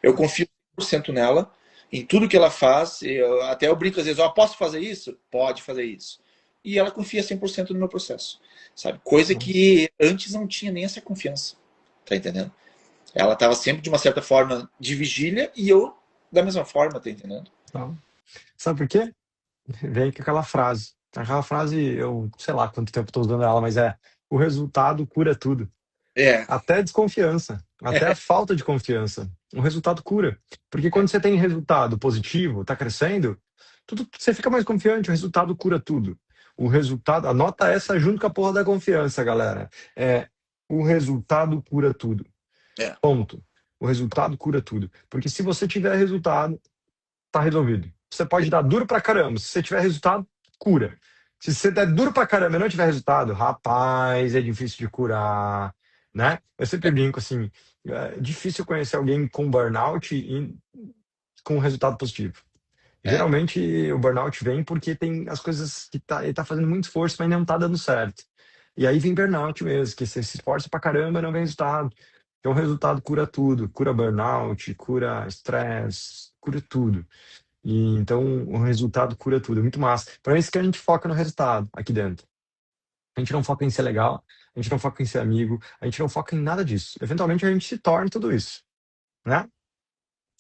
S1: Eu confio 100% nela, em tudo que ela faz. Até eu brinco às vezes, posso fazer isso? Pode fazer isso. E ela confia 100% no meu processo, sabe? Coisa que antes não tinha nem essa confiança, tá entendendo? Ela estava sempre de uma certa forma de vigília e eu da mesma forma, tá entendendo?
S2: Total. Sabe por quê? Vem com aquela frase. Aquela frase, eu sei lá quanto tempo estou usando ela, mas o resultado cura tudo.
S1: É,
S2: Até a desconfiança, até a falta de confiança. O resultado cura. Porque quando você tem resultado positivo, está crescendo, tudo, você fica mais confiante, o resultado cura tudo. O resultado, anota essa junto com a porra da confiança, galera. É, o resultado cura tudo.
S1: é,
S2: Ponto. O resultado cura tudo. Porque se você tiver resultado, tá resolvido. Você pode dar duro pra caramba. Se você tiver resultado, cura. Se você der duro pra caramba e não tiver resultado, rapaz, é difícil de curar, né? Eu sempre brinco assim, é difícil conhecer alguém com burnout e com resultado positivo.
S1: é,
S2: Geralmente o burnout vem porque tem as coisas que ele tá fazendo muito esforço, mas não tá dando certo. E aí vem burnout mesmo, que você se esforça pra caramba e não vem resultado. Então o resultado cura tudo, cura burnout, cura estresse, cura tudo. E então o resultado cura tudo, é muito massa. Para isso que a gente foca no resultado aqui dentro. A gente não foca em ser legal, a gente não foca em ser amigo, a gente não foca em nada disso. Eventualmente a gente se torna tudo isso, né?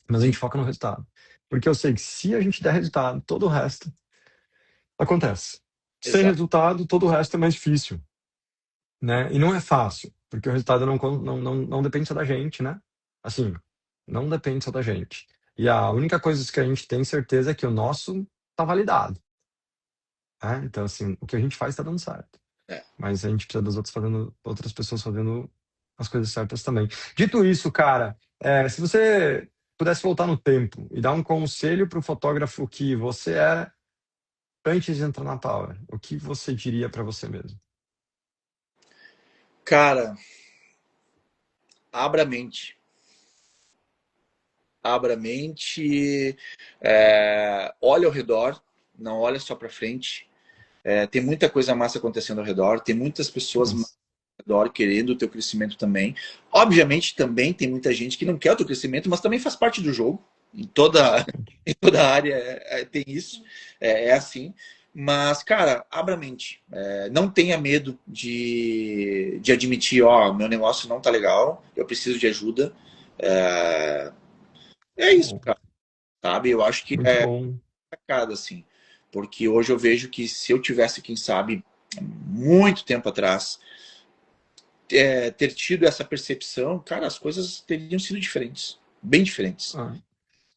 S2: Mas a
S1: sim,
S2: gente foca no resultado. Porque eu sei que se a gente der resultado, todo o resto acontece. Sem
S1: exato.
S2: resultado, todo o resto é mais difícil, né? E não é fácil, porque o resultado não depende só da gente, né? Assim, não depende só da gente. E a única coisa que a gente tem certeza é que o nosso tá validado. Né? Então, assim, o que a gente faz está dando certo.
S1: É.
S2: Mas a gente precisa das outras pessoas fazendo as coisas certas também. Dito isso, cara, se você pudesse voltar no tempo e dar um conselho para o fotógrafo que você era antes de entrar na Power, o que você diria para você mesmo?
S1: Cara, abra a mente. Abra a mente, olha ao redor, não olha só para frente. Tem muita coisa massa acontecendo ao redor, tem muitas pessoas
S2: Nossa.
S1: redor querendo o teu crescimento também. Obviamente também tem muita gente que não quer o teu crescimento, mas também faz parte do jogo. Em toda, em toda área tem isso, assim. Mas, cara, abra a mente. Não tenha medo de admitir, meu negócio não tá legal, eu preciso de ajuda. É, é isso,
S2: Bom,
S1: cara, sabe? Eu acho que
S2: muito bom.
S1: sacada, assim. Porque hoje eu vejo que se eu tivesse, quem sabe, muito tempo atrás, ter tido essa percepção, cara, as coisas teriam sido diferentes. Bem diferentes,
S2: Ah,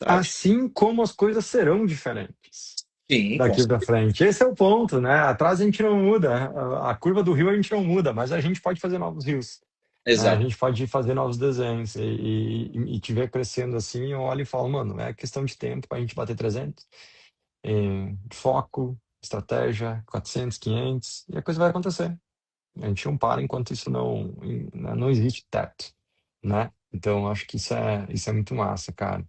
S1: sabe?
S2: assim como as coisas serão diferentes
S1: Sim, com
S2: daqui para
S1: certeza.
S2: frente. Esse é o ponto, né? Atrás a gente não muda, a curva do rio a gente não muda, mas a gente pode fazer novos rios. Né? A
S1: Exato.
S2: gente pode fazer novos desenhos e te ver crescendo assim, eu olho e falo, mano, é questão de tempo para a gente bater 300. em foco, estratégia, 400, 500, e a coisa vai acontecer. A gente não para enquanto isso não existe teto, né? Então, acho que isso é muito massa, cara.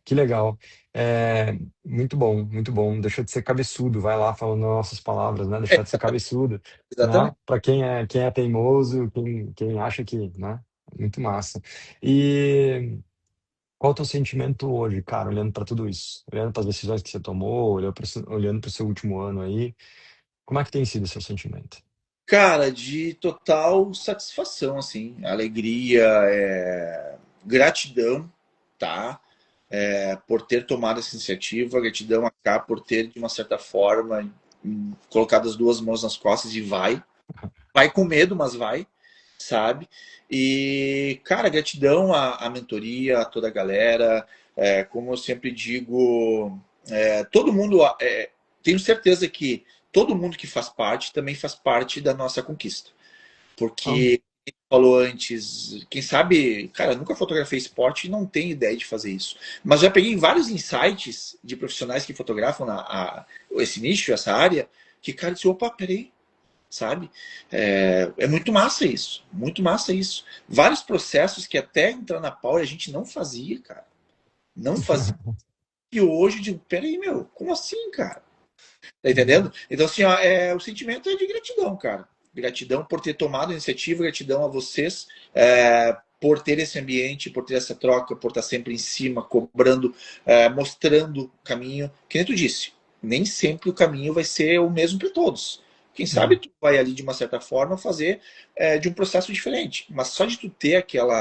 S2: Que legal. É, muito bom, muito bom. Deixa de ser cabeçudo, vai lá falando nossas palavras, né? Deixar de ser cabeçudo, né?
S1: Exatamente.
S2: Para quem é teimoso, quem acha que, né? Muito massa. E qual é o teu sentimento hoje, cara, olhando para tudo isso? Olhando para as decisões que você tomou, olhando para o seu último ano aí, como é que tem sido o seu sentimento?
S1: Cara, de total satisfação, assim, alegria, gratidão, tá? Por ter tomado essa iniciativa, gratidão a cá por ter, de uma certa forma, colocado as duas mãos nas costas e vai com medo, mas vai, sabe? E, cara, gratidão à mentoria, a toda a galera, como eu sempre digo, todo mundo, tenho certeza que todo mundo que faz parte também faz parte da nossa conquista.
S2: Ah,
S1: Porque, como falou antes, quem sabe, cara, eu nunca fotografei esporte e não tenho ideia de fazer isso. Mas já peguei vários insights de profissionais que fotografam esse nicho, essa área, que, cara, disse, opa, peraí, sabe? É muito massa isso, muito massa isso. Vários processos que até entrar na Power a gente não fazia, cara. Não fazia. E hoje eu digo, peraí, meu, como assim, cara? Tá entendendo? Então, assim, ó, o sentimento é de gratidão, cara. Gratidão por ter tomado a iniciativa, gratidão a vocês, por ter esse ambiente, por ter essa troca, por estar sempre em cima, cobrando, mostrando o caminho. Que nem tu disse, nem sempre o caminho vai ser o mesmo para todos. Quem sabe
S2: Não.
S1: tu vai ali, de uma certa forma, fazer de um processo diferente. Mas só de tu ter aquele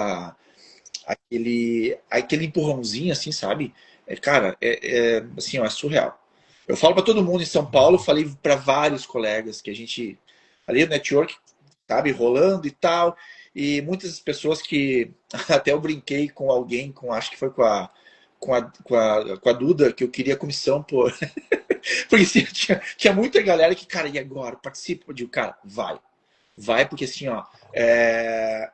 S1: empurrãozinho, assim, sabe? Cara, assim, ó, é surreal. Eu falo para todo mundo em São Paulo, falei para vários colegas que a gente ali o network, sabe, rolando e tal, e muitas pessoas que até eu brinquei com alguém, acho que foi com a Duda, que eu queria comissão por porque assim, tinha muita galera que, cara, e agora? Participa, eu digo, cara, vai, porque assim, ó,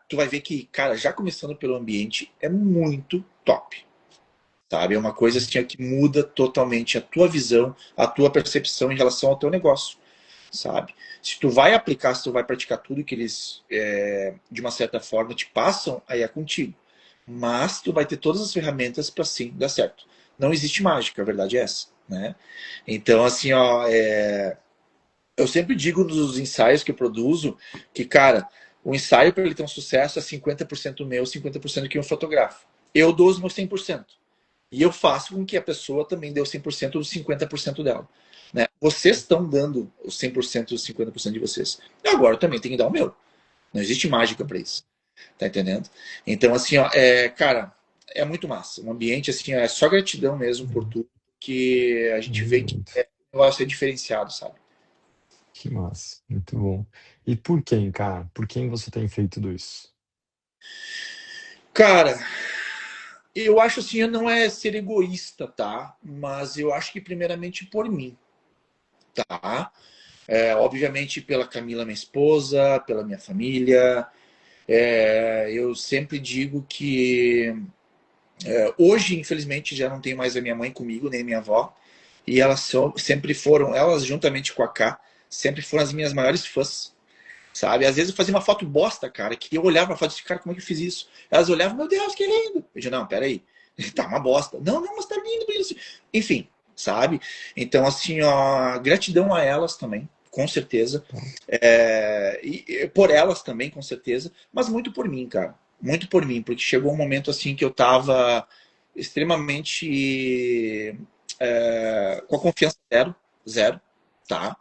S1: tu vai ver que, cara, já começando pelo ambiente, é muito top. Sabe? É uma coisa assim, que muda totalmente a tua visão, a tua percepção em relação ao teu negócio, sabe? Se tu vai aplicar, se tu vai praticar tudo que eles, de uma certa forma, te passam, aí é contigo. Mas tu vai ter todas as ferramentas para sim dar certo. Não existe mágica, a verdade é essa, né? Então, assim, ó, eu sempre digo nos ensaios que eu produzo que, cara, o ensaio para ele ter um sucesso é 50% meu, 50% que eu fotografo. Eu dou os meus 100%. E eu faço com que a pessoa também dê o 100% dos 50% dela. Né? Vocês estão dando os 100% dos 50% de vocês. E agora eu também tenho que dar o meu. Não existe mágica para isso. Tá entendendo? Então, assim, ó, cara, é muito massa. Um ambiente, assim, é só gratidão mesmo por tudo que a gente vê que
S2: Muito.
S1: o negócio é diferenciado, sabe?
S2: Que massa, muito bom. E por quem, cara? Por quem você tem feito tudo isso?
S1: Cara, eu acho assim, não é ser egoísta, tá? Mas eu acho que primeiramente por mim, tá? Obviamente pela Camila, minha esposa, pela minha família. Eu sempre digo que hoje, infelizmente, já não tenho mais a minha mãe comigo, nem a minha avó. E elas sempre foram, elas juntamente com a K, sempre foram as minhas maiores fãs, sabe? Às vezes eu fazia uma foto bosta, cara, que eu olhava pra foto e disse, cara, como é que eu fiz isso? Elas olhavam, meu Deus, que lindo. Eu disse, não, peraí, tá uma bosta. Não, não, mas tá lindo isso. Enfim, sabe? Então, assim, ó, gratidão a elas também, com certeza. E por elas também, com certeza, mas muito por mim, cara. Muito por mim, porque chegou um momento assim que eu tava extremamente com a confiança zero, zero, tá?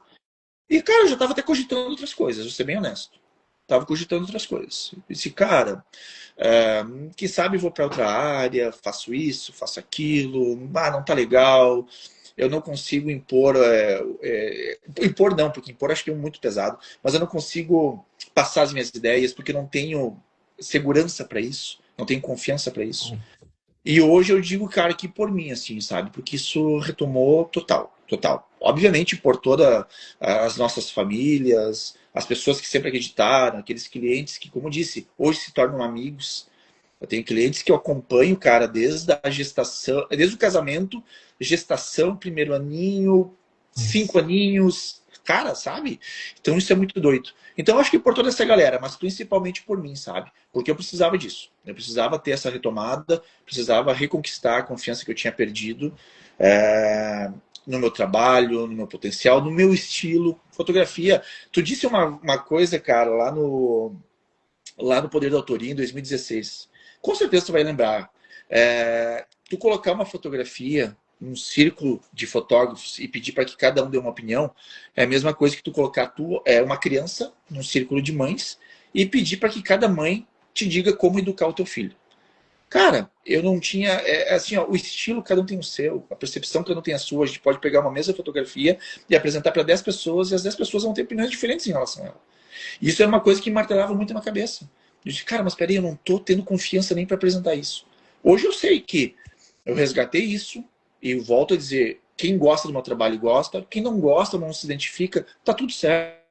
S1: E, cara, eu já tava até cogitando outras coisas, vou ser bem honesto. Tava cogitando outras coisas. Eu disse, cara, é, quem sabe vou para outra área, faço isso, faço aquilo, não tá legal, eu não consigo impor, impor não, porque impor acho que é muito pesado, mas eu não consigo passar as minhas ideias porque eu não tenho segurança para isso, não tenho confiança para isso. E hoje eu digo, cara, que por mim, assim, sabe? Porque isso retomou total, total. Obviamente por todas as nossas famílias, as pessoas que sempre acreditaram, aqueles clientes que, como eu disse, hoje se tornam amigos. Eu tenho clientes que eu acompanho, cara, desde a gestação, desde o casamento, gestação, primeiro aninho, cinco
S2: Nossa.
S1: aninhos, cara, sabe? Então isso é muito doido. Então eu acho que por toda essa galera, mas principalmente por mim, sabe? Porque eu precisava disso. Eu precisava ter essa retomada, precisava reconquistar a confiança que eu tinha perdido é, no meu trabalho, no meu potencial, no meu estilo. Fotografia. Tu disse uma coisa, cara, lá no Poder da Autoria, em 2016. Com certeza tu vai lembrar. Tu colocar uma fotografia num círculo de fotógrafos e pedir para que cada um dê uma opinião é a mesma coisa que tu colocar uma criança num círculo de mães e pedir para que cada mãe te diga como educar o teu filho. Cara, eu não tinha. Assim, ó, o estilo, cada um tem o seu, a percepção, cada um tem a sua. A gente pode pegar uma mesma fotografia e apresentar para 10 pessoas e as 10 pessoas vão ter opiniões diferentes em relação a ela. Isso era uma coisa que me martelava muito na cabeça. Eu disse, cara, mas peraí, eu não tô tendo confiança nem para apresentar isso. Hoje eu sei que eu resgatei isso e volto a dizer, quem gosta do meu trabalho gosta, quem não gosta, não se identifica, tá tudo certo.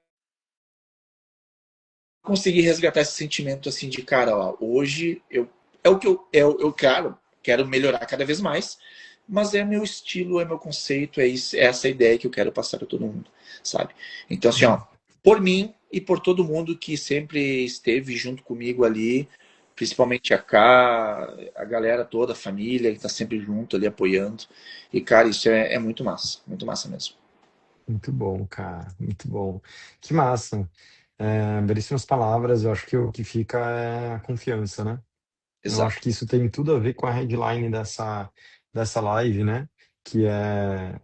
S1: Consegui resgatar esse sentimento assim de, cara, ó, hoje é o que eu quero melhorar cada vez mais, mas é meu estilo, é meu conceito, é essa ideia que eu quero passar para todo mundo, sabe? Então, assim, ó, por mim e por todo mundo que sempre esteve junto comigo ali, principalmente a Cá, a galera toda, a família que está sempre junto ali apoiando. E, cara, isso é muito massa mesmo.
S2: Muito bom, cara, muito bom. Que massa. Belíssimas palavras. Eu acho que o que fica é a confiança, né? Eu acho
S1: Exato,
S2: que isso tem tudo a ver com a headline dessa live, né? Que é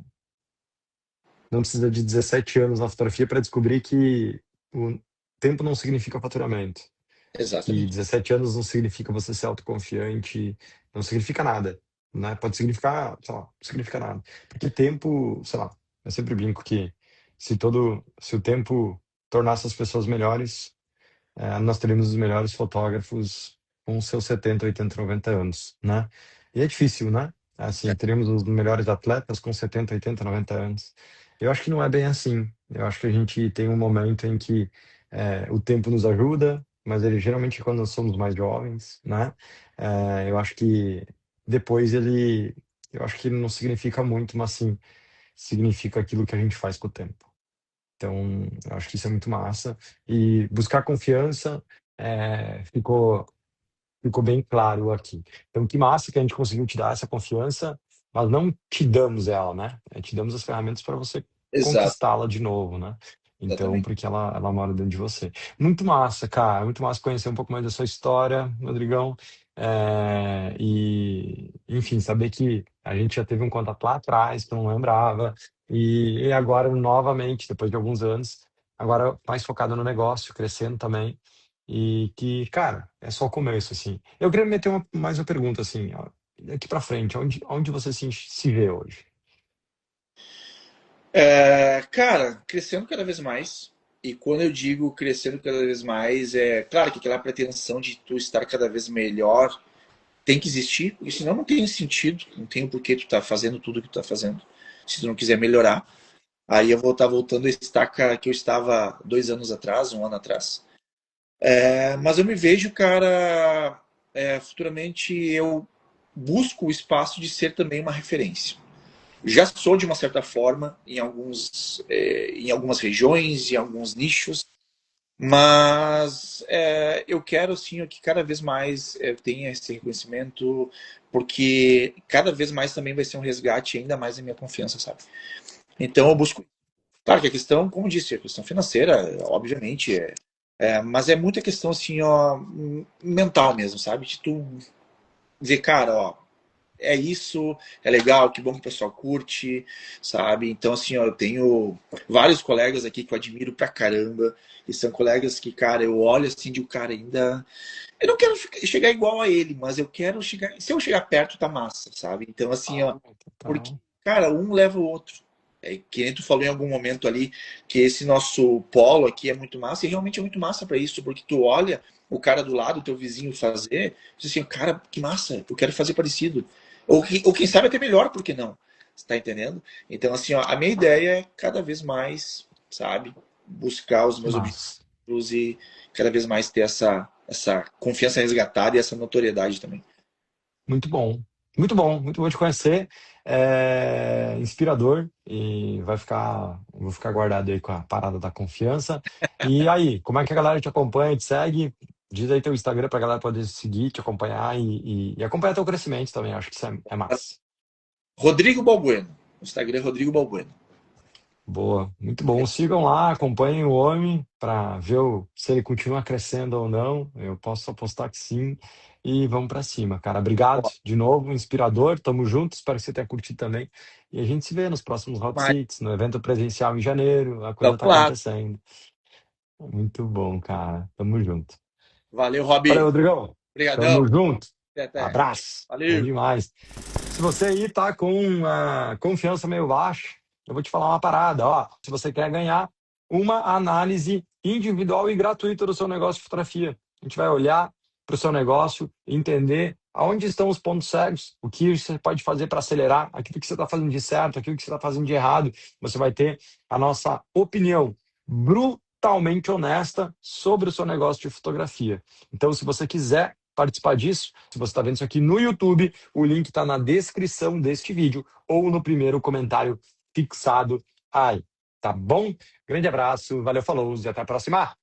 S2: não precisa de 17 anos na fotografia para descobrir que o tempo não significa faturamento. Que
S1: exatamente.
S2: 17 anos não significa você ser autoconfiante, não significa nada, né? Pode significar, sei lá, não significa nada. Porque tempo, sei lá, eu sempre brinco que se o tempo tornasse as pessoas melhores, nós teríamos os melhores fotógrafos com seus 70, 80, 90 anos, né? E é difícil, né? Assim, teríamos os melhores atletas com 70, 80, 90 anos. Eu acho que não é bem assim. Eu acho que a gente tem um momento em que o tempo nos ajuda, mas ele geralmente é quando nós somos mais jovens, né? Eu acho que depois eu acho que ele não significa muito, mas sim, significa aquilo que a gente faz com o tempo. Então, eu acho que isso é muito massa. E buscar confiança ficou bem claro aqui. Então, que massa que a gente conseguiu te dar essa confiança, mas não te damos ela, né? Te damos as ferramentas para você
S1: Exato,
S2: conquistá-la de novo, né? Então,
S1: exatamente.
S2: porque ela mora dentro de você. Muito massa, cara. Muito massa conhecer um pouco mais da sua história, Rodrigão. Enfim, saber que a gente já teve um contato lá atrás, que eu não lembrava, e agora, novamente, depois de alguns anos, agora mais focado no negócio, crescendo também. E que, cara, é só o começo, assim. Eu queria meter mais uma pergunta, assim, ó, daqui pra frente, onde você se vê hoje?
S1: Cara, crescendo cada vez mais. E quando eu digo crescendo cada vez mais, é claro que aquela pretensão de tu estar cada vez melhor tem que existir, porque senão não tem sentido, não tem o porquê tu tá fazendo tudo que tu tá fazendo. Se tu não quiser melhorar, aí eu vou estar voltando a estaca que eu estava 2 anos atrás, um ano atrás. Mas eu me vejo, cara, futuramente eu busco o espaço de ser também uma referência. Já sou de uma certa forma em algumas regiões, em alguns nichos, mas eu quero sim que cada vez mais tenha esse reconhecimento, porque cada vez mais também vai ser um resgate ainda mais da minha confiança, sabe? Então eu busco. Claro que a questão, como disse, a questão financeira, obviamente, mas é muita questão assim, ó, mental mesmo, sabe? De tu dizer, cara, ó, é isso, é legal, que bom que o pessoal curte, sabe? Então, assim, ó, eu tenho vários colegas aqui que eu admiro pra caramba, e são colegas que, cara, eu olho assim de um cara ainda. Eu não quero chegar igual a ele, mas eu quero chegar. Se eu chegar perto, tá massa, sabe? Então, assim, ó,
S2: Ah,
S1: porque,
S2: total.
S1: cara, um leva o outro. Que nem tu falou em algum momento ali que esse nosso polo aqui é muito massa, e realmente é muito massa pra isso, porque tu olha o cara do lado, o teu vizinho fazer, diz assim, cara, que massa, eu quero fazer parecido. Ou quem sabe até melhor, por que não? Você tá entendendo? Então, assim, ó, a minha ideia é cada vez mais, sabe, buscar os
S2: Que
S1: meus
S2: massa.
S1: objetivos e cada vez mais ter essa confiança resgatada e essa notoriedade também.
S2: Muito bom. Muito bom te conhecer. É inspirador e vou ficar guardado aí com a parada da confiança. E aí, como é que a galera te acompanha, te segue? Diz aí teu Instagram pra galera poder seguir, te acompanhar e acompanhar teu crescimento também. Acho que isso é massa.
S1: Rodrigo Balbueno. O Instagram é Rodrigo Balbueno.
S2: Boa, muito bom. Sigam lá, acompanhem o homem para ver se ele continua crescendo ou não. Eu posso apostar que sim. E vamos para cima, cara. Obrigado
S1: Ó,
S2: de novo, inspirador. Tamo junto. Espero que você tenha curtido também. E a gente se vê nos próximos Hot
S1: mas,
S2: Seats, no evento presencial em janeiro. A coisa
S1: vamos
S2: tá
S1: lá.
S2: acontecendo. Muito bom, cara. Tamo junto.
S1: Valeu,
S2: Valeu,
S1: Rob.
S2: Rodrigão.
S1: Obrigadão.
S2: Tamo junto.
S1: Até, até.
S2: Abraço. Bom
S1: Valeu.
S2: demais. Se você aí tá com a confiança meio baixa, eu vou te falar uma parada, ó. Se você quer ganhar uma análise individual e gratuita do seu negócio de fotografia, a gente vai olhar para o seu negócio, entender aonde estão os pontos cegos, o que você pode fazer para acelerar, aquilo que você está fazendo de certo, aquilo que você está fazendo de errado. Você vai ter a nossa opinião brutalmente honesta sobre o seu negócio de fotografia. Então, se você quiser participar disso, se você está vendo isso aqui no YouTube, o link está na descrição deste vídeo ou no primeiro comentário fixado aí, tá bom? Grande abraço, valeu, falou e até a próxima!